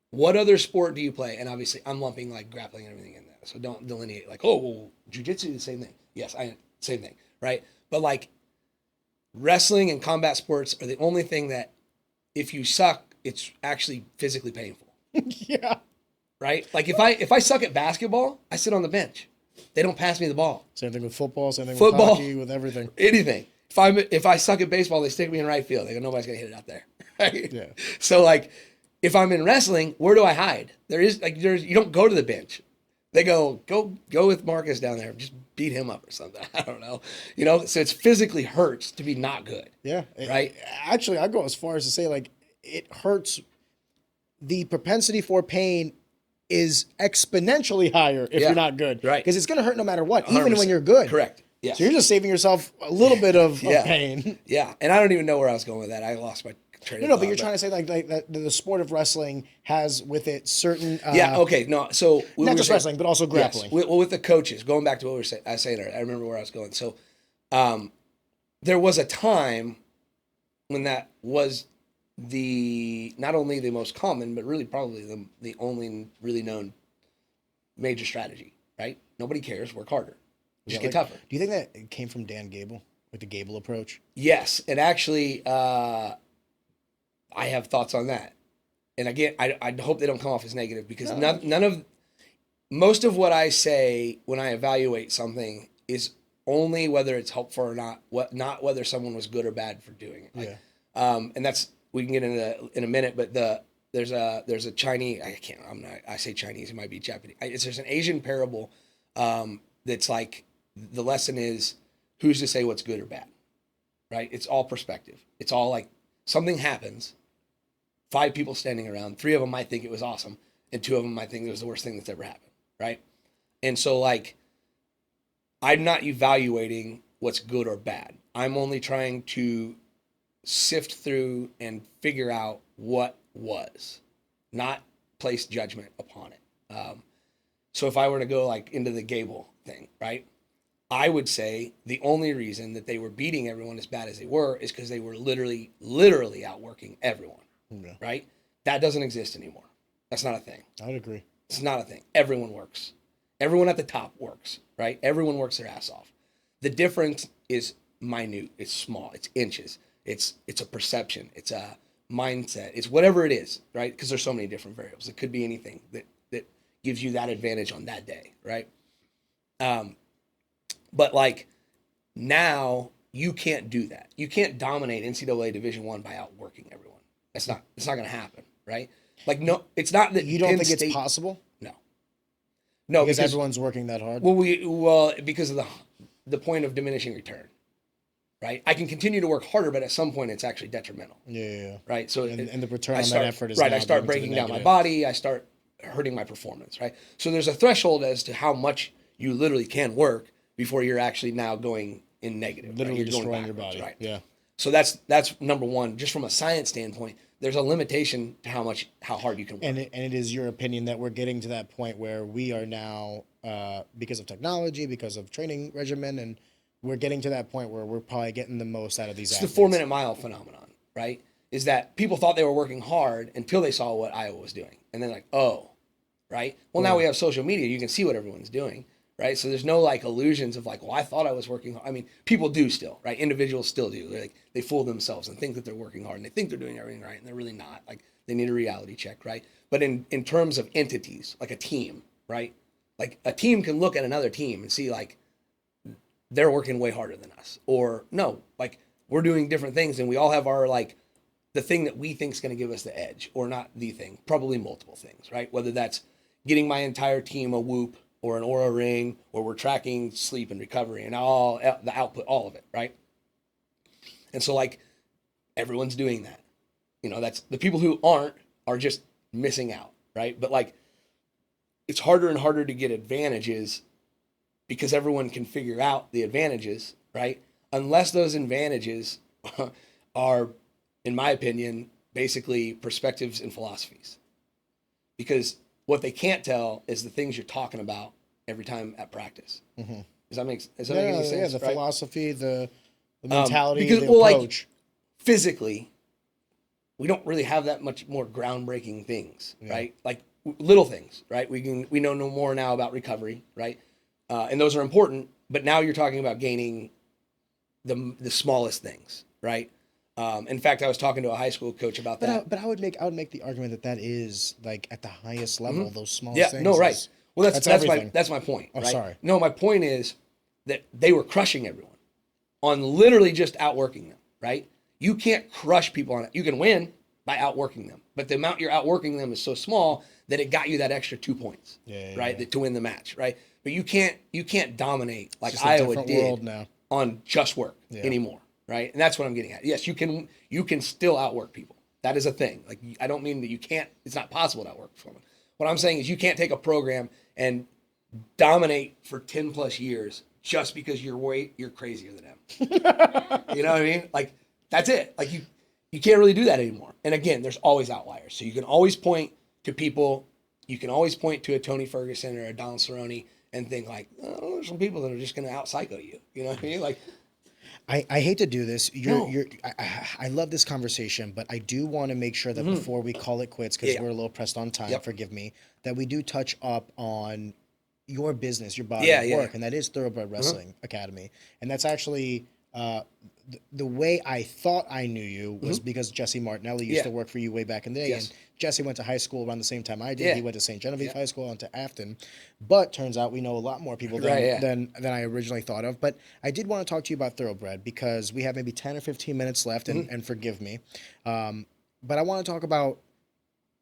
what other sport do you play? And obviously I'm lumping like grappling and everything in that. So don't delineate like, oh, well, jujitsu, the same thing. Yes, same thing, right? But like wrestling and combat sports are the only thing that if you suck, it's actually physically painful. Yeah. Right? Like if I suck at basketball, I sit on the bench. They don't pass me the ball. Same thing with football, same thing with hockey, with everything. Anything. If I suck at baseball, they stick me in right field. They go, nobody's gonna hit it out there. Right? Yeah. So like if I'm in wrestling, where do I hide? You don't go to the bench. They go with Marcus down there. Just beat him up or something. I don't know. So it's physically hurts to be not good. Yeah. Right? Actually, I go as far as to say like it hurts. The propensity for pain is exponentially higher if you're not good. Right. Because it's going to hurt no matter what, 100%. even when you're good. Correct. Yes. So you're just saving yourself a little bit of pain. Yeah. And I don't even know where I was going with that. I lost my train of thought. No, but you're trying to say like that the sport of wrestling has with it certain... okay. No, so... not just wrestling, but also grappling. Yes. Well, with the coaches, going back to what I was saying earlier, I remember where I was going. So there was a time when that was not only the most common, but really probably the only really known major strategy, right? Nobody cares, work harder. Just get tougher. Do you think that it came from Dan Gable, like the Gable approach? Yes, and actually, I have thoughts on that. And again, I hope they don't come off as negative because most of what I say when I evaluate something is only whether it's helpful or not, not whether someone was good or bad for doing it. Like, and that's, we can get into in a minute, but there's a Chinese, I say Chinese, it might be Japanese. There's an Asian parable that's like, the lesson is who's to say what's good or bad, right? It's all perspective. It's all like something happens, 5 people standing around, 3 of them might think it was awesome, and 2 of them might think it was the worst thing that's ever happened, right? And so like, I'm not evaluating what's good or bad. I'm only trying to sift through and figure out what was, not place judgment upon it. So if I were to go like into the Gable thing, right? I would say the only reason that they were beating everyone as bad as they were is because they were literally outworking everyone, right? That doesn't exist anymore. That's not a thing. I would agree. It's not a thing. Everyone works. Everyone at the top works, right? Everyone works their ass off. The difference is minute. It's small. It's inches. It's a perception. It's a mindset. It's whatever it is, right? Because there's so many different variables. It could be anything that gives you that advantage on that day, right? But like now you can't do that. You can't dominate NCAA Division I by outworking everyone. It's not going to happen, right? Like no, it's not that you don't think it's possible. No, because everyone's working that hard. Well, because of the point of diminishing return. Right, I can continue to work harder, but at some point it's actually detrimental. Yeah. Right, so and the return on that effort is right. I start breaking down my body. I start hurting my performance. Right, so there's a threshold as to how much you literally can work before you're actually now going in negative. Literally right? destroying your body. Right. Yeah. So that's number one. Just from a science standpoint, there's a limitation to how hard you can work. And it is your opinion that we're getting to that point where we are now, because of technology, because of training regimen, and we're getting to that point where we're probably getting the most out of these athletes. It's the 4-minute mile phenomenon, right? Is that people thought they were working hard until they saw what Iowa was doing. And then like, oh, right? Well, now we have social media. You can see what everyone's doing, right? So there's no like illusions of like, well, I thought I was working hard. I mean, people do still, right? Individuals still do. They fool themselves and think that they're working hard and they think they're doing everything right and they're really not. Like they need a reality check, right? But in terms of entities, like a team, right? Like a team can look at another team and see like, they're working way harder than us, or no, like we're doing different things and we all have our like the thing that we think is going to give us the edge, or not the thing, probably multiple things, right? Whether that's getting my entire team a whoop or an aura ring, or we're tracking sleep and recovery and all the output, all of it, right? And so like everyone's doing that, that's the people who aren't are just missing out, right? But like it's harder and harder to get advantages because everyone can figure out the advantages, right? Unless those advantages are, in my opinion, basically perspectives and philosophies. Because what they can't tell is the things you're talking about every time at practice. Mm-hmm. Does that make any sense? Yeah, the right? philosophy, the mentality, because, the approach. Like, physically, we don't really have that much more groundbreaking things, right? Like little things, right? We know no more now about recovery, right? And those are important, but now you're talking about gaining the smallest things, right? In fact, I was talking to a high school coach about that. But I would make the argument that is like at the highest level, those small things. No, right. Well, that's my point. Oh, right? sorry. No, my point is that they were crushing everyone on literally just outworking them, right? You can't crush people on it. You can win by outworking them, but the amount you're outworking them is so small that it got you that extra 2 points, right? To win the match, right? But you can't dominate like Iowa did on just work anymore, right? And that's what I'm getting at. Yes, you can still outwork people. That is a thing. Like, I don't mean that you can't. It's not possible to outwork someone. What I'm saying is you can't take a program and dominate for 10 plus years just because you're crazier than them. You know what I mean? Like, that's it. Like, you can't really do that anymore. And again, there's always outliers. So you can always point to people. You can always point to a Tony Ferguson or a Don Cerrone and think like, oh, there's some people that are just going to out-psycho you. You know what I mean? Like, I hate to do this. I love this conversation, but I do want to make sure that before we call it quits, because we're a little pressed on time, forgive me, that we do touch up on your business, your body of work, and that is Thoroughbred Wrestling Academy. And that's actually the way I thought I knew you was because Jesse Martinelli used to work for you way back in the day. And Jesse went to high school around the same time I did. Yeah. He went to St. Genevieve High School and to Afton. But turns out we know a lot more people than I originally thought of. But I did want to talk to you about Thoroughbred because we have maybe 10 or 15 minutes left, and forgive me. But I want to talk about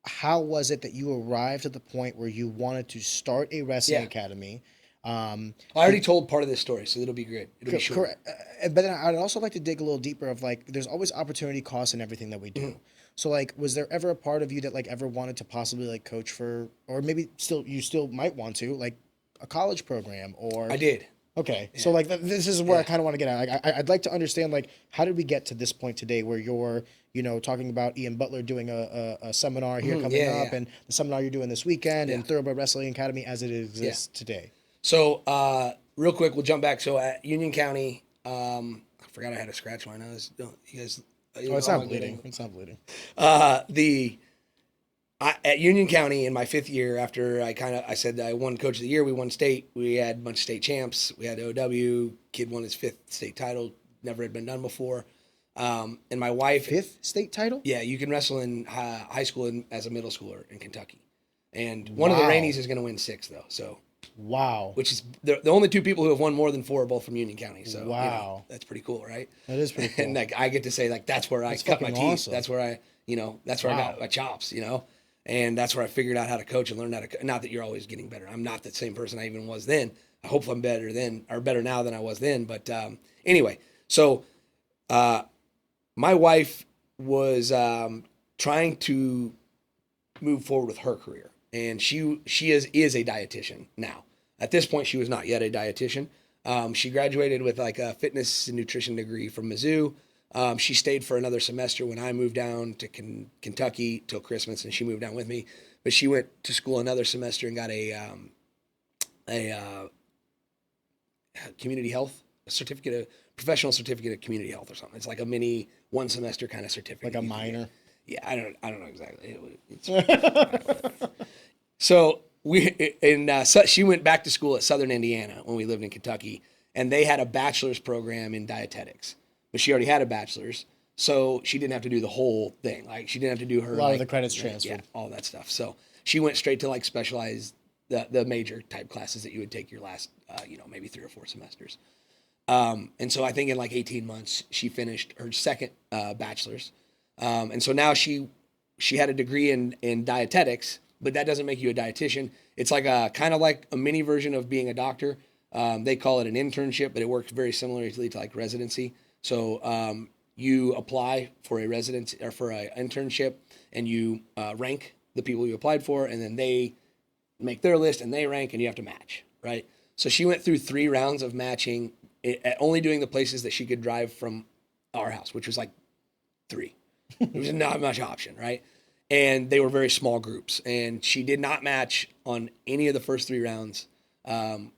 how was it that you arrived at the point where you wanted to start a wrestling academy? I already told part of this story, so it'll be great. It'll be short. Correct. But then I'd also like to dig a little deeper of like, there's always opportunity costs in everything that we do. So like, was there ever a part of you that like ever wanted to possibly like coach for, or maybe you still might want to, like a college program or? I did. Okay. Yeah. So like, this is where I kind of want to get at. Like, I'd like to understand like, how did we get to this point today where you're, talking about Ian Butler doing a seminar here coming up and the seminar you're doing this weekend and Thoroughbred Wrestling Academy as it exists today. So, real quick, we'll jump back. So at Union County, I forgot I had to scratch my nose. You guys. It's not bleeding. It's not bleeding. At Union County in my 5th year, after I said I won Coach of the Year, we won state. We had a bunch of state champs. We had OW. Kid won his 5th state title. Never had been done before. And my wife. 5th state title? Yeah, you can wrestle in high school as a middle schooler in Kentucky. And one of the Rainies is going to win 6th though. So. Wow. Which is the only 2 people who have won more than 4 are both from Union County. So that's pretty cool, right? That is pretty cool. And like I get to say like that's where I cut my teeth. Awesome. That's where I got my chops, and that's where I figured out how to coach and learned how to. Not that you're always getting better. I'm not the same person I even was then. I hope I'm better now than I was then. But anyway, so my wife was trying to move forward with her career. And she is a dietitian now. At this point, she was not yet a dietitian. She graduated with like a fitness and nutrition degree from Mizzou. She stayed for another semester when I moved down to Kentucky till Christmas, and she moved down with me. But she went to school another semester and got a community health professional certificate of community health or something. It's like a mini 1 semester kind of certificate. Like a minor. Yeah, I don't know exactly. So she went back to school at Southern Indiana when we lived in Kentucky, and they had a bachelor's program in dietetics, but she already had a bachelor's, so she didn't have to do the whole thing. Like she didn't have to do her a lot of the credits transferred, yeah, all that stuff. So she went straight to like specialized the major type classes that you would take your last maybe 3 or 4 semesters. And so I think in like 18 months she finished her second bachelor's. And so now she had a degree in dietetics, but that doesn't make you a dietitian. It's like kind of like a mini version of being a doctor. They call it an internship, but it works very similarly to like residency. So you apply for a residency or for an internship, and you rank the people you applied for, and then they make their list and they rank, and you have to match, right? So she went through 3 rounds of matching, only doing the places that she could drive from our house, which was like 3. There was not much option, right? And they were very small groups, and she did not match on any of the first 3 rounds of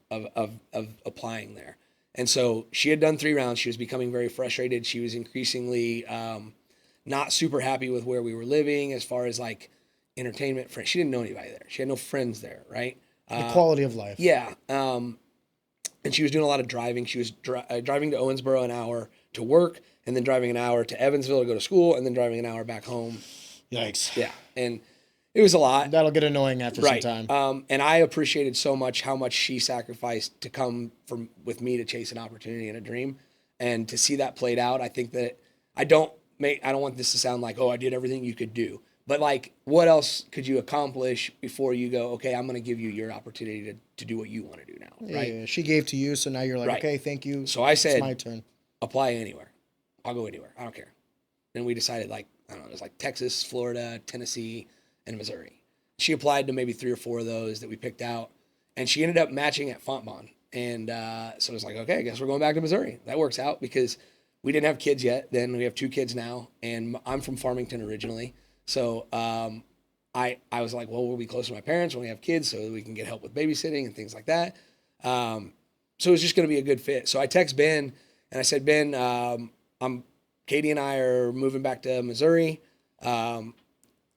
applying there. And so she had done 3 rounds. She was becoming very frustrated. She was increasingly not super happy with where we were living as far as like entertainment. Friends. She didn't know anybody there. She had no friends there, right? The quality of life. Yeah. And she was doing a lot of driving. She was driving to Owensboro an hour to work, and then driving an hour to Evansville to go to school, and then driving an hour back home. Yikes. Yeah. And it was a lot. That'll get annoying after some time. And I appreciated so much how much she sacrificed to come with me to chase an opportunity and a dream, and to see that played out. I think that I don't want this to sound like, oh, I did everything you could do, but like, what else could you accomplish before you go, okay, I'm going to give you your opportunity to do what you want to do now, right? Yeah, she gave to you, so now you're like, okay, thank you. So I said, it's my turn. Apply anywhere. I'll go anywhere. I don't care. Then we decided, like, I don't know, it was like Texas, Florida, Tennessee, and Missouri. She applied to maybe 3 or 4 of those that we picked out, and she ended up matching at Fontbonne. And so it was like, okay, I guess we're going back to Missouri. That works out because we didn't have kids yet. Then we have 2 kids now, and I'm from Farmington originally. So I was like, well, we'll be close to my parents when we have kids so that we can get help with babysitting and things like that. So it was just going to be a good fit. So I text Ben, and I said, Ben, Katie and I are moving back to Missouri. I'm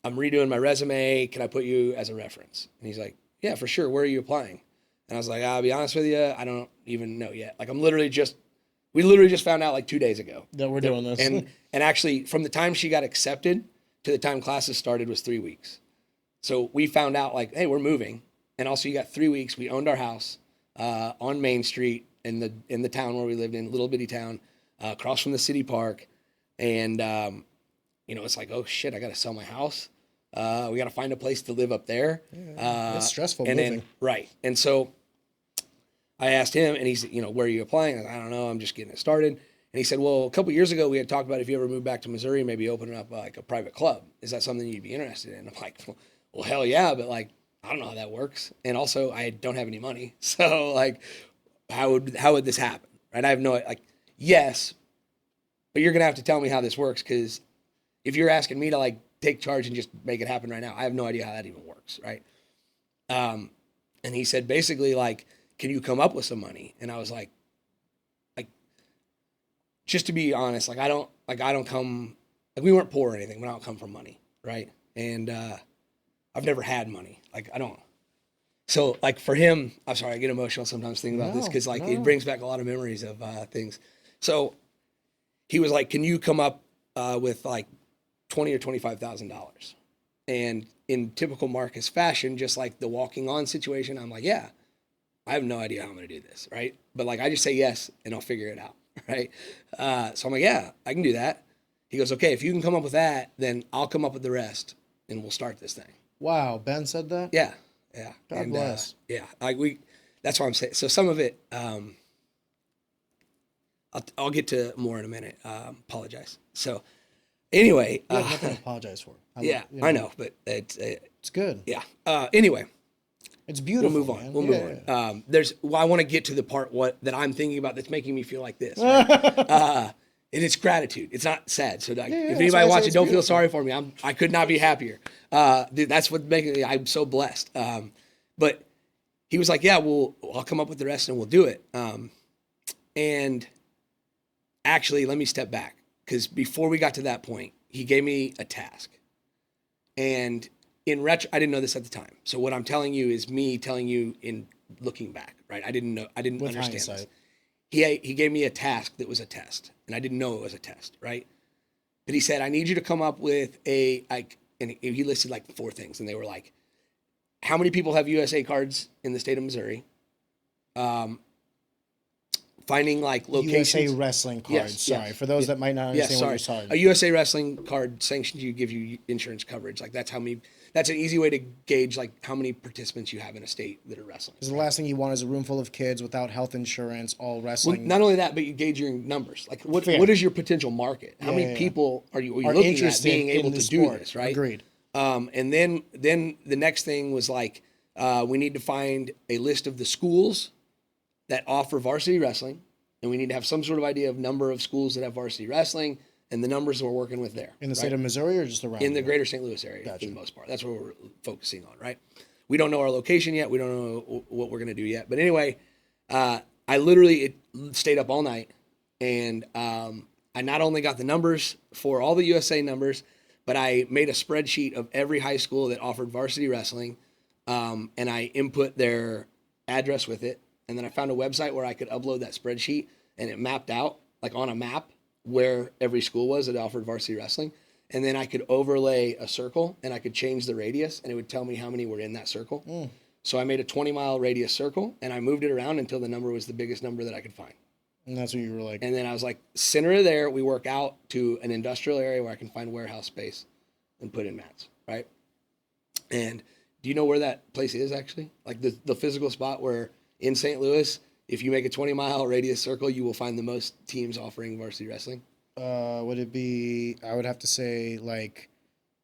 redoing my resume. Can I put you as a reference? And he's like, yeah, for sure. Where are you applying? And I was like, I'll be honest with you, I don't even know yet. Like, we literally just found out like 2 days ago that we're doing this. And actually, from the time she got accepted to the time classes started was 3 weeks. So we found out like, hey, we're moving. And also you got 3 weeks. We owned our house on Main Street in the town where we lived in, little bitty town, across from the city park. And, it's like, oh shit, I got to sell my house. We got to find a place to live up there. Yeah, it's stressful and moving. Then, right. And so I asked him, and he said, where are you applying? I was like, I don't know. I'm just getting it started. And he said, well, a couple years ago, we had talked about if you ever moved back to Missouri, maybe opening up like a private club. Is that something you'd be interested in? I'm like, well, hell yeah. But like, I don't know how that works. And also I don't have any money. So like, how would this happen? Right. I have no, like, yes, but you're going to have to tell me how this works. Cause if you're asking me to like take charge and just make it happen right now, I have no idea how that even works. Right. And he said, basically like, can you come up with some money? And I was like, just to be honest, like I don't come, like we weren't poor or anything, but I don't come from money, right? And I've never had money, like I don't. So like for him, I'm sorry, I get emotional sometimes thinking about this because like it brings back a lot of memories of things. So he was like, "Can you come up with like $20,000 or $25,000?" And in typical Marcus fashion, just like the walking on situation, I'm like, "Yeah, I have no idea how I'm gonna do this, right? But like I just say yes and I'll figure it out." Right. So I'm like, yeah, I can do that. He goes, okay, if you can come up with that, then I'll come up with the rest and we'll start this thing. Wow. Ben said that? Yeah. Yeah. God bless. Yeah. That's what I'm saying. So some of it, I'll get to more in a minute. Apologize. So anyway. You have nothing to apologize for. I know, but it's good. Yeah. Anyway. It's beautiful. We'll move on. Man. We'll move on. I want to get to the part that I'm thinking about that's making me feel like this. Right? And it's gratitude. It's not sad. So like, if anybody watching, don't feel sorry for me. I could not be happier. That's what making me. I'm so blessed. But he was like, yeah, I'll come up with the rest and we'll do it. And actually, let me step back because before we got to that point, he gave me a task, and in retro, I didn't know this at the time. So what I'm telling you is me telling you in looking back, right? I didn't understand this. He gave me a task that was a test, and I didn't know it was a test, right? But he said, I need you to come up with and he listed like 4 things, and they were like, how many people have USA cards in the state of Missouri? Finding like locations. USA wrestling cards. Sorry, for those that might not understand what you're talking. A USA wrestling card sanctions you, give you insurance coverage. Like that's an easy way to gauge like how many participants you have in a state that are wrestling. Because the last thing you want is a room full of kids without health insurance, all wrestling. Well, not only that, but you gauge your numbers. Like what is your potential market? How many people are you looking at being able to do this, right? Agreed. And then the next thing was like we need to find a list of the schools that offer varsity wrestling, and we need to have some sort of idea of number of schools that have varsity wrestling, and the numbers we're working with there. In the state of Missouri or just around? In the greater St. Louis area, for the most part. That's what we're focusing on, right? We don't know our location yet. We don't know what we're going to do yet. But anyway, I literally stayed up all night, and I not only got the numbers for all the USA numbers, but I made a spreadsheet of every high school that offered varsity wrestling, and I input their address with it. And then I found a website where I could upload that spreadsheet, and it mapped out, like on a map, where every school was that offered varsity wrestling. And then I could overlay a circle, and I could change the radius, and it would tell me how many were in that circle. So I made a 20-mile radius circle, and I moved it around until the number was the biggest number that I could find. And that's what you were like. And then I was like, center of there, we work out to an industrial area where I can find warehouse space and put in mats, right? And do you know where that place is actually? Like the physical spot where in St. Louis, if you make a 20-mile radius circle, you will find the most teams offering varsity wrestling. Would it be, I would have to say, like,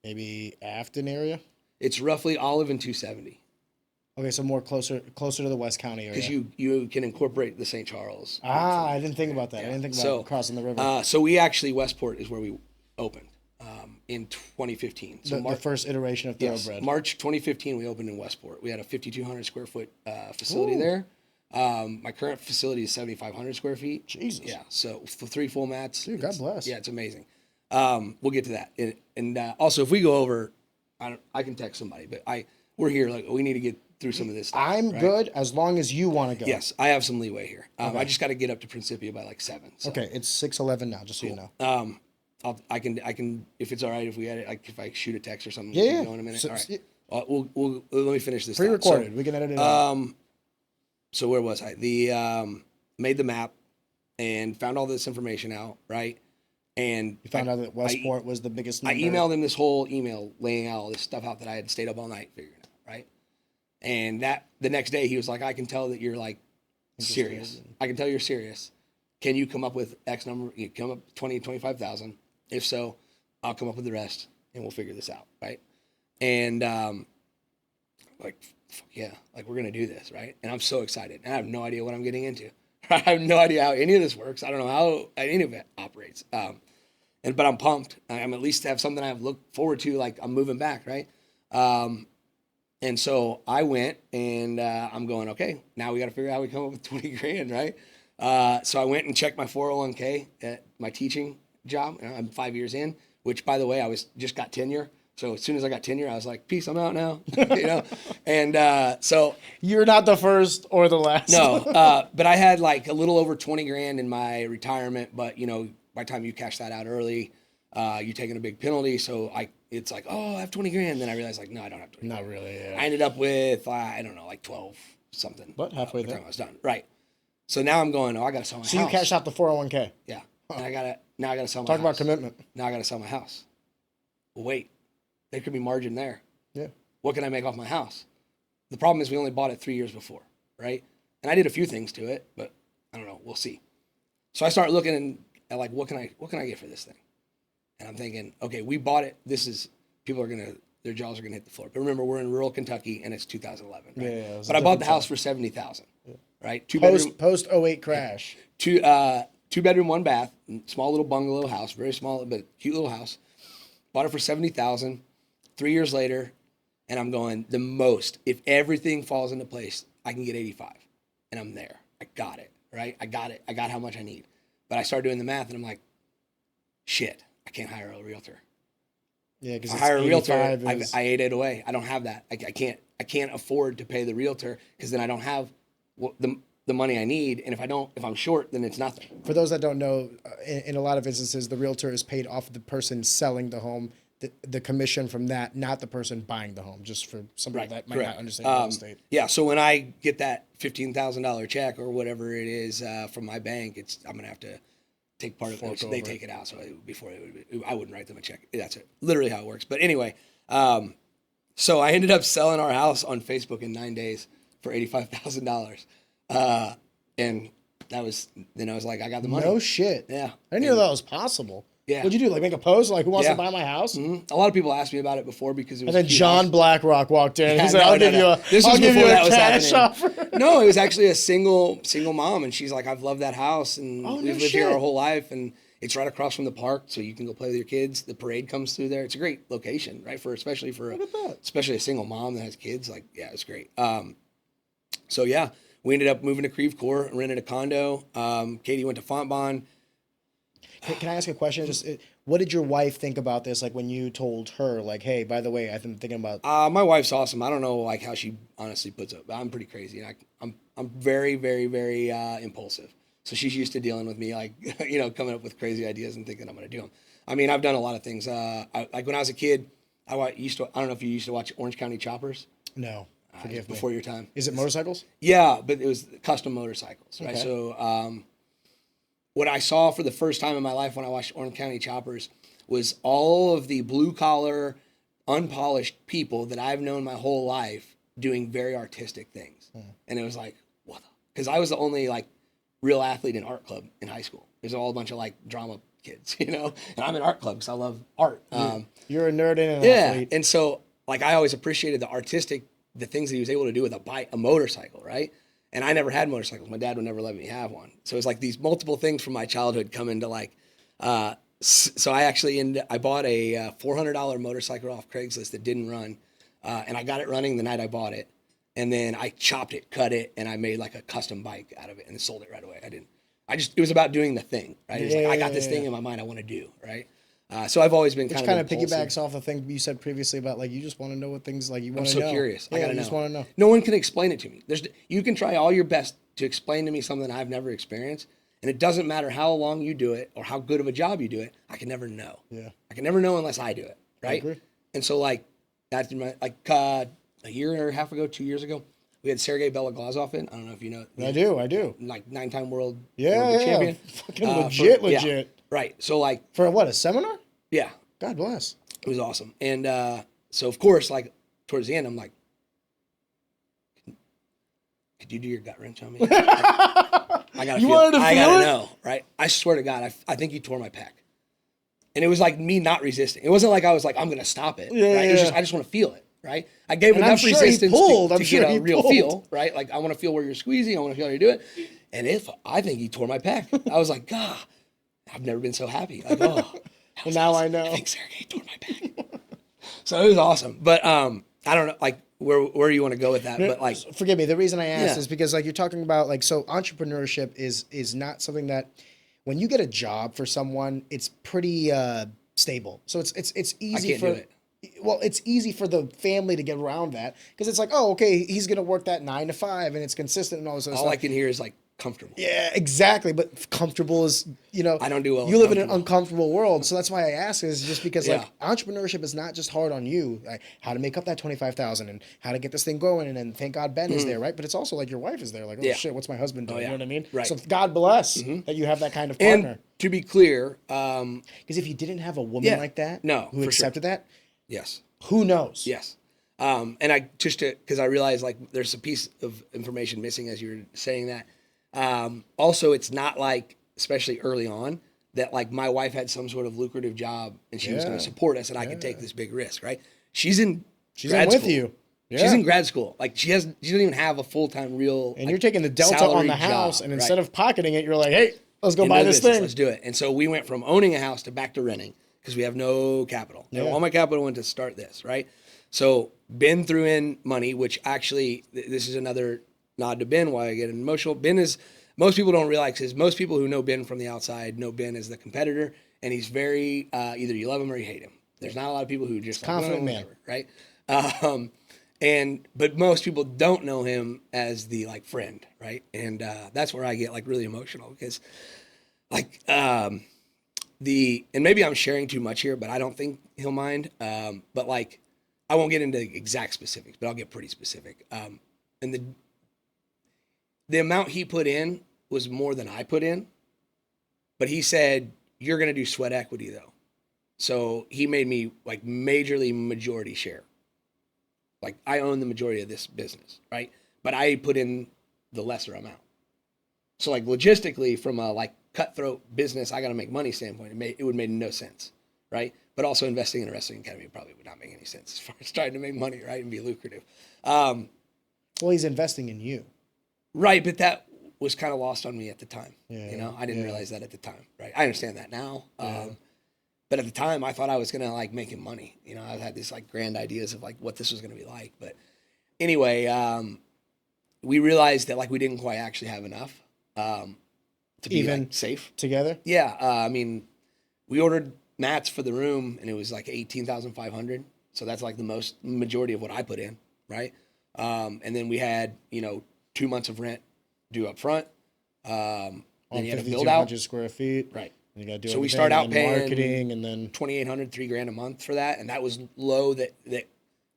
maybe Afton area? It's roughly Olive and 270. Okay, so more closer to the West County area. Because you can incorporate the St. Charles. I didn't think about that. Yeah. I didn't think about crossing the river. So we actually, Westport is where we opened in 2015. So the first iteration of Thoroughbred. Yes, March 2015, we opened in Westport. We had a 5,200 square foot facility there. My current facility is 7,500 square feet. Jesus. Yeah, so for 3 full mats. Dude, God bless. Yeah, it's amazing. We'll get to that. And also, if we go over, I can text somebody, but we're here. Like, we need to get through some of this stuff. I'm good as long as you want to go. Yes, I have some leeway here. Okay. I just got to get up to Principia by like 7. So. Okay, it's 6:11 now, just so you know. I can if it's all right if we edit, if I shoot a text or something. Yeah. Go in a minute. All right. We'll let me finish this. Pre-recorded. We can edit it out. So where was I? Made the map and found all this information out, right? And you found out that Westport was the biggest number. I emailed him this whole email laying out all this stuff out that I had stayed up all night figuring out, right? And the next day he was like, I can tell that you're like serious. I can tell you're serious. Can you come up with X number? You come up 20, 25,000. If so, I'll come up with the rest and we'll figure this out, right? And like, fuck yeah, like we're gonna do this, right? And I'm so excited, and I have no idea what I'm getting into. I have no idea how any of this works. I don't know how any of it operates. But I'm pumped. I'm at least have something I have looked forward to. Like I'm moving back, right? And so I went, and I'm going, okay, now we got to figure out how we come up with 20 grand, right? So I went and checked my 401k at my teaching job. I'm 5 years in, which, by the way, I just got tenure. So as soon as I got tenure, I was like, peace, I'm out now, you know? And so. You're not the first or the last. No, but I had like a little over 20 grand in my retirement. But, you know, by the time you cash that out early, you're taking a big penalty. So it's like, oh, I have 20 grand. Then I realized like, no, I don't have 20 Not really, yeah. I ended up with, I don't know, like 12 something. But halfway there. I was done. Right. So now I'm going, I got to sell my house. So you cashed out the 401k? Yeah. Huh. And now I got to sell my house. Talk about commitment. Now I got to sell my house. Well, wait. There could be margin there. Yeah. What can I make off my house? The problem is we only bought it 3 years before, right? And I did a few things to it, but I don't know. We'll see. So I start looking at like, what can I get for this thing? And I'm thinking, okay, we bought it. Their jaws are gonna hit the floor. But remember, we're in rural Kentucky, and it's 2011. Right? Yeah. But I bought the house for $70,000. Yeah. Right. Post 08 crash. Two bedroom, 1 bath, small little bungalow house, very small but cute little house. Bought it for $70,000. 3 years later, and I'm going, the most, if everything falls into place, I can get 85. And I'm there. I got it, right? I got it. I got how much I need. But I started doing the math, and I'm like, shit, I can't hire a realtor. Yeah, because I hire a realtor, I ate it away. I don't have that. I can't afford to pay the realtor because then I don't have the money I need. And if I'm short, then it's nothing. For those that don't know, in a lot of instances, the realtor is paid off of the person selling the home. The commission from that, not the person buying the home, just for somebody that might not understand real estate. Yeah, so when I get that $15,000 check or whatever it is from my bank, I'm going to have to take part of it. They take it out, so I wouldn't write them a check. That's it. Literally how it works. But anyway, so I ended up selling our house on Facebook in 9 days for $85,000. And I was like, I got the money. No shit. Yeah. I didn't know that was possible. Yeah. What'd you do? Like make a post? Like who wants to buy my house? Mm-hmm. A lot of people asked me about it before because it was. And then John Blackrock walked in. Yeah, he said, "I'll give you a cash offer." No, it was actually a single mom, and she's like, "I've loved that house, and we've lived here our whole life, and It's right across from the park, so you can go play with your kids. The parade comes through there. It's a great location, right? Especially a single mom that has kids. Like, yeah, it's great. So yeah, we ended up moving to Creve Coeur, rented a condo. Katie went to Fontbonne. Can I ask a question? Just what did your wife think about this? Like when you told her, like, hey, by the way, I've been thinking about. My wife's awesome. I don't know like how she honestly puts up. I'm pretty crazy. I'm very, very, very impulsive. So she's used to dealing with me, like coming up with crazy ideas and thinking I'm going to do them. I mean, I've done a lot of things. Like when I was a kid, I don't know if you used to watch Orange County Choppers. No, forgive me. Before your time. Is it motorcycles? Yeah, but it was custom motorcycles, right? Okay. So what I saw for the first time in my life when I watched Orange County Choppers was all of the blue collar, unpolished people that I've known my whole life doing very artistic things. And it was like, what? Because I was the only like real athlete in art club in high school. There's all a bunch of like drama kids, and I'm in art club because I love art. You're a nerd and an athlete. And so like I always appreciated the things that he was able to do with a motorcycle, right? And I never had motorcycles. My dad would never let me have one. So it's like these multiple things from my childhood come into like, so I bought a $400 motorcycle off Craigslist that didn't run. And I got it running the night I bought it. And then I chopped it, cut it, and I made like a custom bike out of it and sold it right away. It was about doing the thing, right? It was like, I got this thing in my mind I want to do, right? So I've always been Which kind of piggybacks off the thing you said previously about like you just want to know what things like you want to know. I'm so curious. Yeah, I gotta just want to know. No one can explain it to me. You can try all your best to explain to me something I've never experienced, and it doesn't matter how long you do it or how good of a job you do it. I can never know. Yeah, I can never know unless I do it, right? I agree. And so like that's a year and a half ago, 2 years ago, we had Sergey Beloglazov in. I don't know if you know. I do. Like 9-time world champion. Fucking legit. Yeah, right. So like for what, a seminar? Yeah. God bless. It was awesome. And so of course, like towards the end, I'm like, could you do your gut wrench on me? I gotta know, right? I swear to God, I think you tore my pec. And it was like me not resisting. It wasn't like I was like, I'm gonna stop it. Yeah, right? It was just I just want to feel it, right? I gave enough resistance to get a real feel, right? Like I want to feel where you're squeezing, I want to feel how you do it. And I think he tore my pec. I was like, God, I've never been so happy. Like, oh. Well, now I know. I think Sergey tore my back. So it was awesome. But I don't know, like where you want to go with that. But like, forgive me. The reason I asked is because like you're talking about like, so entrepreneurship is not something that when you get a job for someone, it's pretty stable. So it's easy for it. Well, it's easy for the family to get around that because it's like, oh, okay, he's gonna work that 9 to 5 and it's consistent and all this other stuff. All I can hear is like comfortable. Yeah, exactly. But comfortable is, I don't do well. You live in an uncomfortable world, so that's why I ask is just because like entrepreneurship is not just hard on you, like how to make up that 25,000 and how to get this thing going, and then thank God Ben is there, right? But it's also like your wife is there, like shit, what's my husband doing? You know what I mean? Right. So God bless that you have that kind of partner. And to be clear, because if you didn't have a woman like that, who accepted that, yes, who knows? Yes. And I because I realized like there's a piece of information missing as you were saying that. Also, it's not like, especially early on, that like my wife had some sort of lucrative job and she was going to support us and I could take this big risk, right? She's in grad school. You. Yeah. She's in grad school. Like she doesn't even have a full-time real. And you're taking the delta on the house, and instead of pocketing it, you're like, hey, let's go buy this thing. Let's do it. And so we went from owning a house to back to renting because we have no capital. Yeah. All my capital went to start this, right? So Ben threw in money, which actually, this is another nod to Ben, why I get emotional. Ben is, most people don't realize, because most people who know Ben from the outside know Ben as the competitor, and he's very, either you love him or you hate him. There's not a lot of people who just confident man, right? But most people don't know him as the like friend, right? And that's where I get like really emotional because, like, and maybe I'm sharing too much here, but I don't think he'll mind. But like, I won't get into exact specifics, but I'll get pretty specific. And the amount he put in was more than I put in, but he said, you're going to do sweat equity though. So he made me like majorly majority share. Like I own the majority of this business, right? But I put in the lesser amount. So like logistically from a like cutthroat business, I got to make money standpoint, it would make no sense, right? But also investing in a wrestling academy probably would not make any sense as far as trying to make money, right? And be lucrative. Well, he's investing in you. Right, but that was kind of lost on me at the time. I didn't realize that at the time, right? I understand that now. But at the time I thought I was going to like make him money. I had these like grand ideas of like what this was going to be like. But anyway, we realized that like we didn't quite actually have enough to be even like, safe together. Yeah. I mean, we ordered mats for the room and it was like 18,500. So that's like the majority of what I put in. Right. And then we had, 2 months of rent due up front. On then you had to build out 5,200 square feet. Right. You got to do so we start out paying marketing and then $2,800, $3,000 a month for that. And that was low that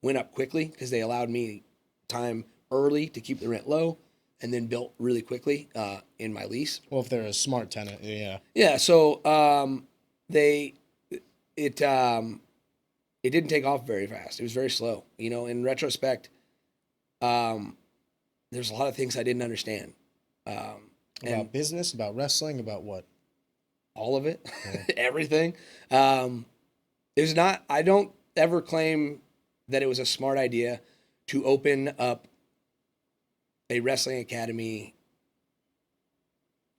went up quickly because they allowed me time early to keep the rent low and then built really quickly in my lease. Well, if they're a smart tenant, yeah. Yeah. So it didn't take off very fast. It was very slow. In retrospect, there's a lot of things I didn't understand. About business, about wrestling, about what? All of it, Yeah. everything. I don't ever claim that it was a smart idea to open up a wrestling academy.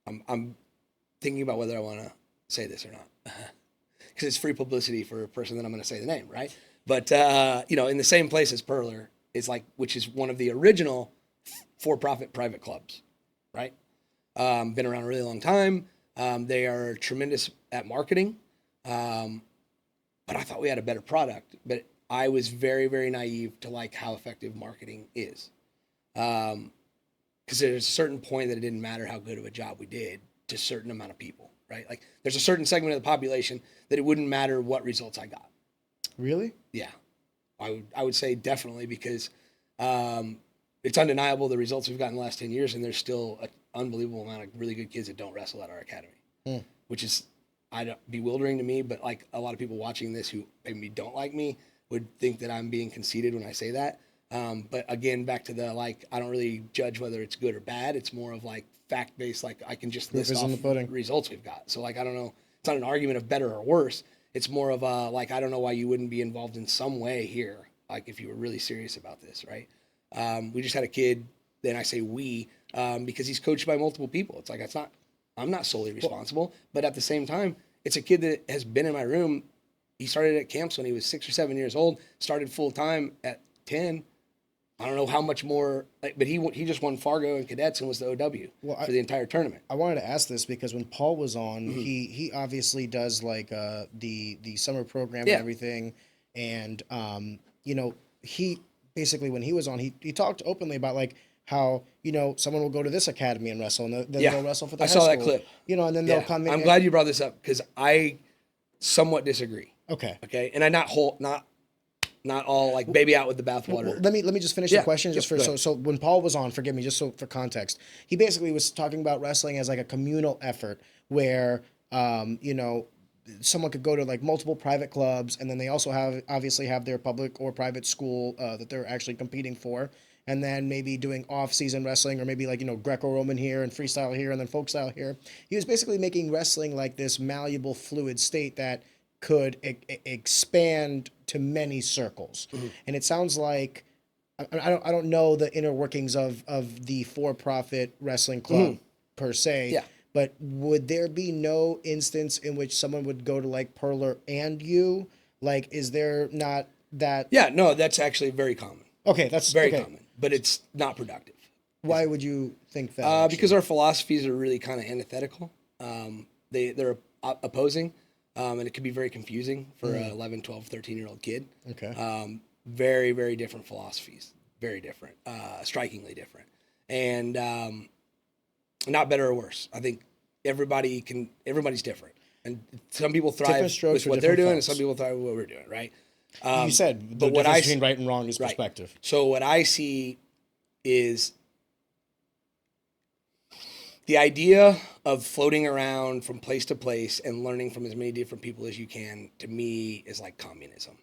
I'm thinking about whether I want to say this or not. Because it's free publicity for a person that I'm going to say the name, right? But, in the same place as Perler, which is one of the original for-profit private clubs, right? Been around a really long time. They are tremendous at marketing. But I thought we had a better product. But I was very, very naive to like how effective marketing is. Because there's a certain point that it didn't matter how good of a job we did to a certain amount of people, right? Like there's a certain segment of the population that it wouldn't matter what results I got. Really? Yeah. I would say definitely because it's undeniable the results we've gotten in the last 10 years, and there's still an unbelievable amount of really good kids that don't wrestle at our academy, which is bewildering to me. But like a lot of people watching this who maybe don't like me would think that I'm being conceited when I say that. But again, back to the I don't really judge whether it's good or bad. It's more of like fact-based. Like I can just list off results we've got. So like I don't know. It's not an argument of better or worse. It's more of I don't know why you wouldn't be involved in some way here. Like if you were really serious about this, right? We just had a kid. Then I say we because he's coached by multiple people. It's like I'm not solely responsible, but at the same time, it's a kid that has been in my room. He started at camps when he was 6 or 7 years old. Started full time at 10. I don't know how much more, but he just won Fargo and cadets and was the OW for the entire tournament. I wanted to ask this because when Paul was on, he obviously does like the summer program and everything, and he basically when he was on, he talked openly about like how someone will go to this academy and wrestle, and then they'll wrestle for the high school. I saw that clip. And then they'll come in. I'm glad you brought this up because I somewhat disagree. Okay, and I not all like baby out with the bathwater. Well, let me just finish the question just for so when Paul was on, forgive me, just so for context, he basically was talking about wrestling as like a communal effort where someone could go to like multiple private clubs, and then they also obviously have their public or private school that they're actually competing for, and then maybe doing off-season wrestling or maybe like Greco-Roman here and freestyle here and then folk style here. He was basically making wrestling like this malleable, fluid state that could expand to many circles. And it sounds like I don't know the inner workings of the for-profit wrestling club per se. But would there be no instance in which someone would go to like Perler and you? Like, is there not that? Yeah, no, that's actually very common. Okay, that's very common, but it's not productive. Why would you think that? Because our philosophies are really kind of antithetical. They're opposing. And it can be very confusing for an 11, 12, 13-year-old kid. Okay. Very, very different philosophies. Very different. Strikingly different. And not better or worse. I think everybody's different. And some people thrive with what they're doing, and some people thrive with what we're doing, right? You said the difference between right and wrong is perspective. So what I see is the idea of floating around from place to place and learning from as many different people as you can, to me, is like communism.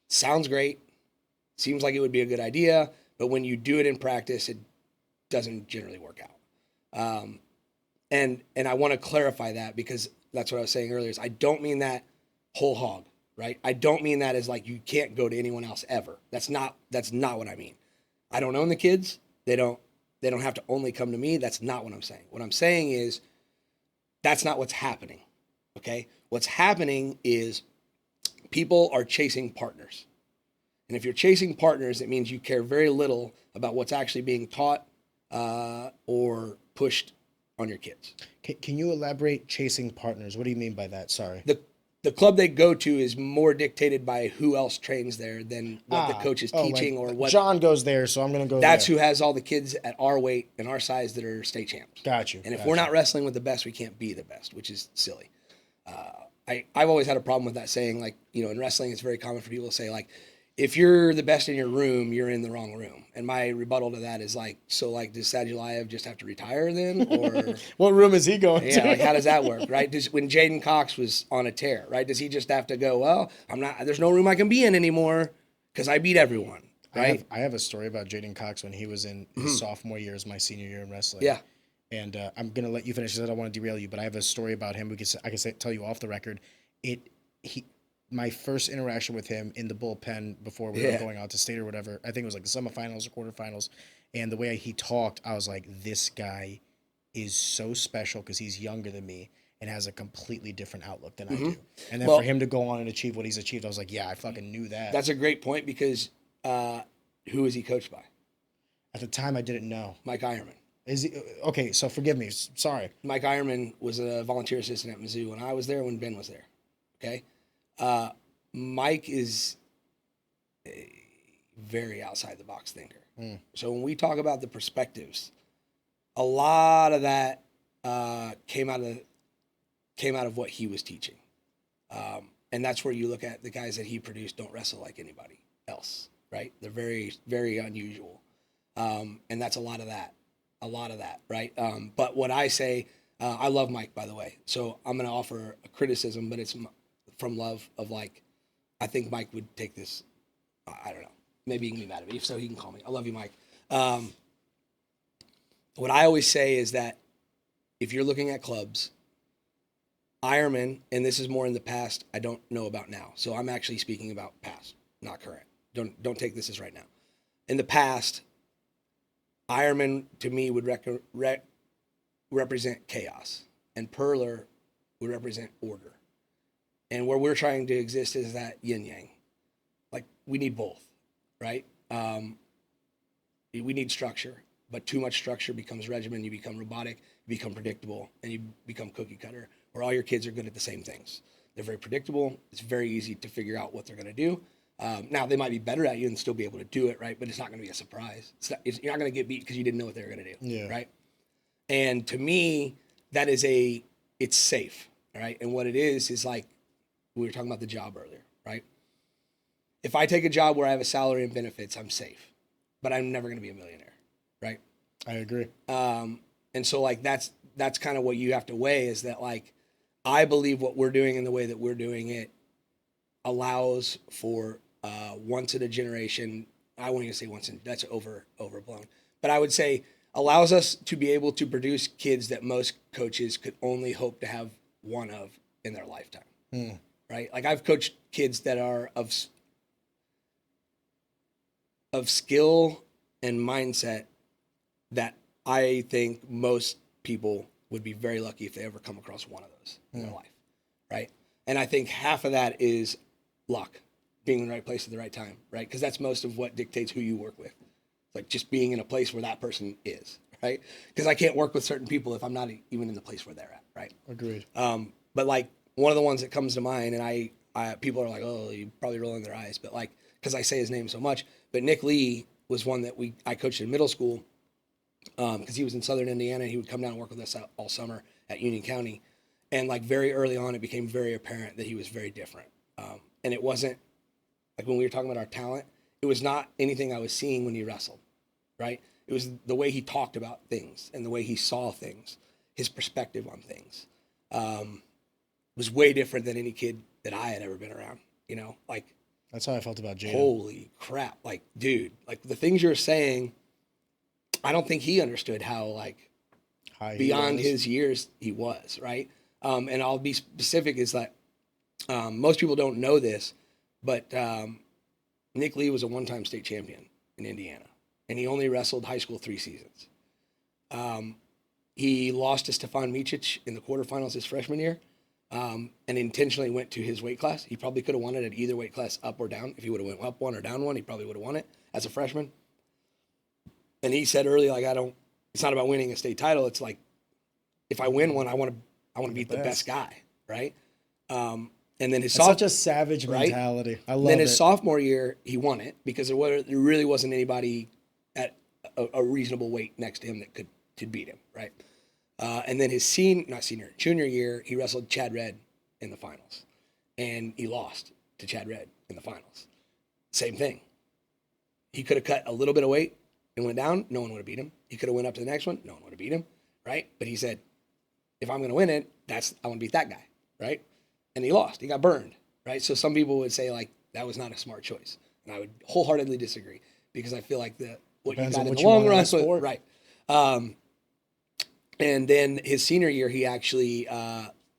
Sounds great. Seems like it would be a good idea. But when you do it in practice, it doesn't generally work out. And I want to clarify that because that's what I was saying earlier. Is I don't mean that whole hog, right? I don't mean that as like you can't go to anyone else ever. That's not what I mean. I don't own the kids. They don't They don't have to only come to me. That's not what I'm saying. What I'm saying is that's not what's happening. Okay? What's happening is people are chasing partners. And if you're chasing partners, it means you care very little about what's actually being taught or pushed on your kids. Can you elaborate chasing partners? What do you mean by that? Sorry. The club they go to is more dictated by who else trains there than what the coach is teaching or what. John goes there, so I'm going to go That's there. who has all the kids at our weight and our size that are state champs. Got you. And if we're not wrestling with the best, we can't be the best, which is silly. I've always had a problem with that saying, like, you know, in wrestling, it's very common for people to say, like, if you're the best in your room, you're in the wrong room. And my rebuttal to that is like, so like, does Sadulayev just have to retire then? Or what room is he going to? Yeah, like, how does that work, right? When Jaden Cox was on a tear, right? Does he just have to go, well, there's no room I can be in anymore because I beat everyone, right? I have a story about Jaden Cox when he was in his sophomore year as my senior year in wrestling. Yeah. And I'm going to let you finish because I don't want to derail you, but I have a story about him. I can tell you off the record. My first interaction with him in the bullpen before we were going out to state or whatever, I think it was like the semifinals or quarterfinals, and the way he talked, I was like, this guy is so special because he's younger than me and has a completely different outlook than I do. And then for him to go on and achieve what he's achieved, I was like, yeah, I fucking knew that. That's a great point because who is he coached by? At the time, I didn't know. Mike Ironman. Is he okay? So forgive me. Sorry. Mike Ironman was a volunteer assistant at Mizzou when I was there, when Ben was there. Okay. Mike is a very outside the box thinker. So when we talk about the perspectives, a lot of that came out of what he was teaching. And that's where you look at the guys that he produced don't wrestle like anybody else, right? They're very, very unusual. And that's a lot of that, right? But what I say, I love Mike, by the way. So I'm going to offer a criticism, but it's from love of, like, I think Mike would take this. I don't know. Maybe he can be mad at me. If so, he can call me. I love you, Mike. What I always say is that if you're looking at clubs, Ironman, and this is more in the past, I don't know about now. So I'm actually speaking about past, not current. Don't take this as right now. In the past, Ironman to me would represent chaos, and Perler would represent order. And where we're trying to exist is that yin yang. Like, we need both, right? We need structure, but too much structure becomes regimen. You become robotic, you become predictable, and you become cookie cutter, where all your kids are good at the same things. They're very predictable. It's very easy to figure out what they're going to do. Now, they might be better at you and still be able to do it, right? But it's not going to be a surprise. You're not going to get beat because you didn't know what they were going to do, right? And to me, that is it's safe, right? And what it is like, we were talking about the job earlier, right? If I take a job where I have a salary and benefits, I'm safe, but I'm never going to be a millionaire, right? I agree. And so, like, that's kind of what you have to weigh, is that, like, I believe what we're doing and the way that we're doing it allows for once in a generation. I won't even say once in, that's overblown, but I would say allows us to be able to produce kids that most coaches could only hope to have one of in their lifetime. Right? Like, I've coached kids that are of skill and mindset that I think most people would be very lucky if they ever come across one of those in their life, right? And I think half of that is luck, being in the right place at the right time, right? Because that's most of what dictates who you work with. Like, just being in a place where that person is, right? Because I can't work with certain people if I'm not even in the place where they're at, right? Agreed. But, like, one of the ones that comes to mind, and I people are like, oh, you probably rolling their eyes, but, like, because I say his name so much, but Nick Lee was one that I coached in middle school, because he was in Southern Indiana. He would come down and work with us all summer at Union County, and, like, very early on, it became very apparent that he was very different. And it wasn't like, when we were talking about our talent, it was not anything I was seeing when he wrestled, right? It was the way he talked about things and the way he saw things, his perspective on things. Was way different than any kid that I had ever been around, you know? Like, that's how I felt about Jaden. Holy crap. Like, dude, like, the things you're saying, I don't think he understood how, like, high beyond his years he was, right? And I'll be specific, is that most people don't know this, but Nick Lee was a one-time state champion in Indiana, and he only wrestled high school 3 seasons. He lost to Stefan Micic in the quarterfinals his freshman year, and intentionally went to his weight class. He probably could have won it at either weight class, up or down. If he would have went up one or down one, he probably would have won it as a freshman. And he said early, like, it's not about winning a state title. It's like, if I win one, I want to beat the best guy, right? And then his such a savage mentality. I love it. Then his sophomore year, he won it because there really wasn't anybody at a reasonable weight next to him that could beat him, right? And then his junior year, he wrestled Chad Red in the finals, and he lost to Chad Red in the finals. Same thing. He could have cut a little bit of weight and went down. No one would have beat him. He could have went up to the next one. No one would have beat him, right? But he said, if I'm going to win it, I want to beat that guy, right? And he lost. He got burned, right? So some people would say, like, that was not a smart choice. And I would wholeheartedly disagree because I feel like what you got in the long run, right? And then his senior year, he actually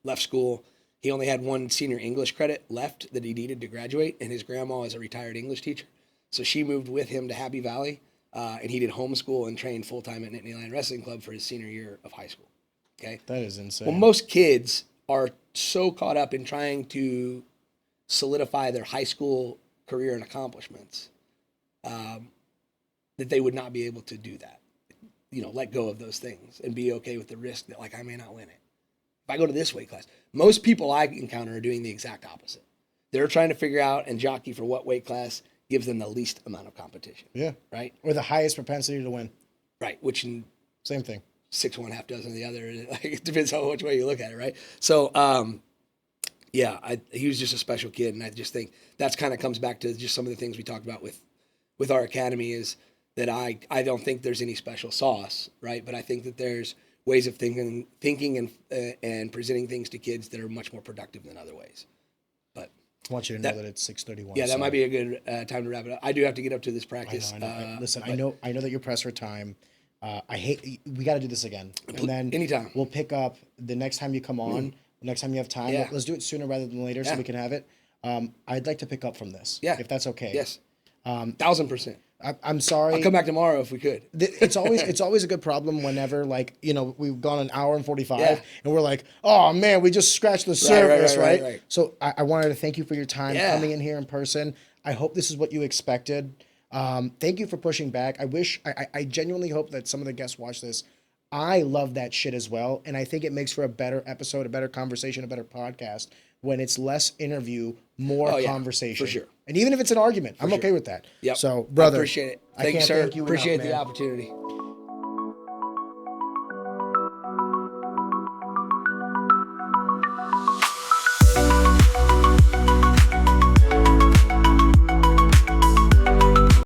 left school. He only had one senior English credit left that he needed to graduate, and his grandma is a retired English teacher. So she moved with him to Happy Valley, and he did homeschool and trained full-time at Nittany Lion Wrestling Club for his senior year of high school. Okay? That is insane. Well, most kids are so caught up in trying to solidify their high school career and accomplishments that they would not be able to do that. Let go of those things and be okay with the risk that, like, I may not win it. If I go to this weight class, most people I encounter are doing the exact opposite. They're trying to figure out and jockey for what weight class gives them the least amount of competition. Yeah. Right? Or the highest propensity to win. Right. Which in same thing. 6 one, half dozen the other. Like, it depends on which way you look at it, right? So, he was just a special kid, and I just think that's kind of comes back to just some of the things we talked about with our academy is that I don't think there's any special sauce, right? But I think that there's ways of thinking and presenting things to kids that are much more productive than other ways. But I want you to know that it's 6:31. Yeah, that might be a good time to wrap it up. I do have to get up to this practice. I know. Listen, I know that you're pressed for time. We got to do this again, and then anytime we'll pick up the next time you come on. Next time you have time, Yeah. let's do it sooner rather than later so we can have it. I'd like to pick up from this, if that's okay. Yes, 1,000%. I'm sorry. I'll come back tomorrow if we could. It's always a good problem whenever, like, we've gone an hour and 45 and we're like, oh man, we just scratched the surface, right? So I wanted to thank you for your time coming in here in person. I hope this is what you expected. Thank you for pushing back. I genuinely hope that some of the guests watch this. I love that shit as well. And I think it makes for a better episode, a better conversation, a better podcast when it's less interview, more conversation. For sure. And even if it's an argument, I'm okay with that. Yep. So, brother. I appreciate it. Thank you, sir. Appreciate the opportunity.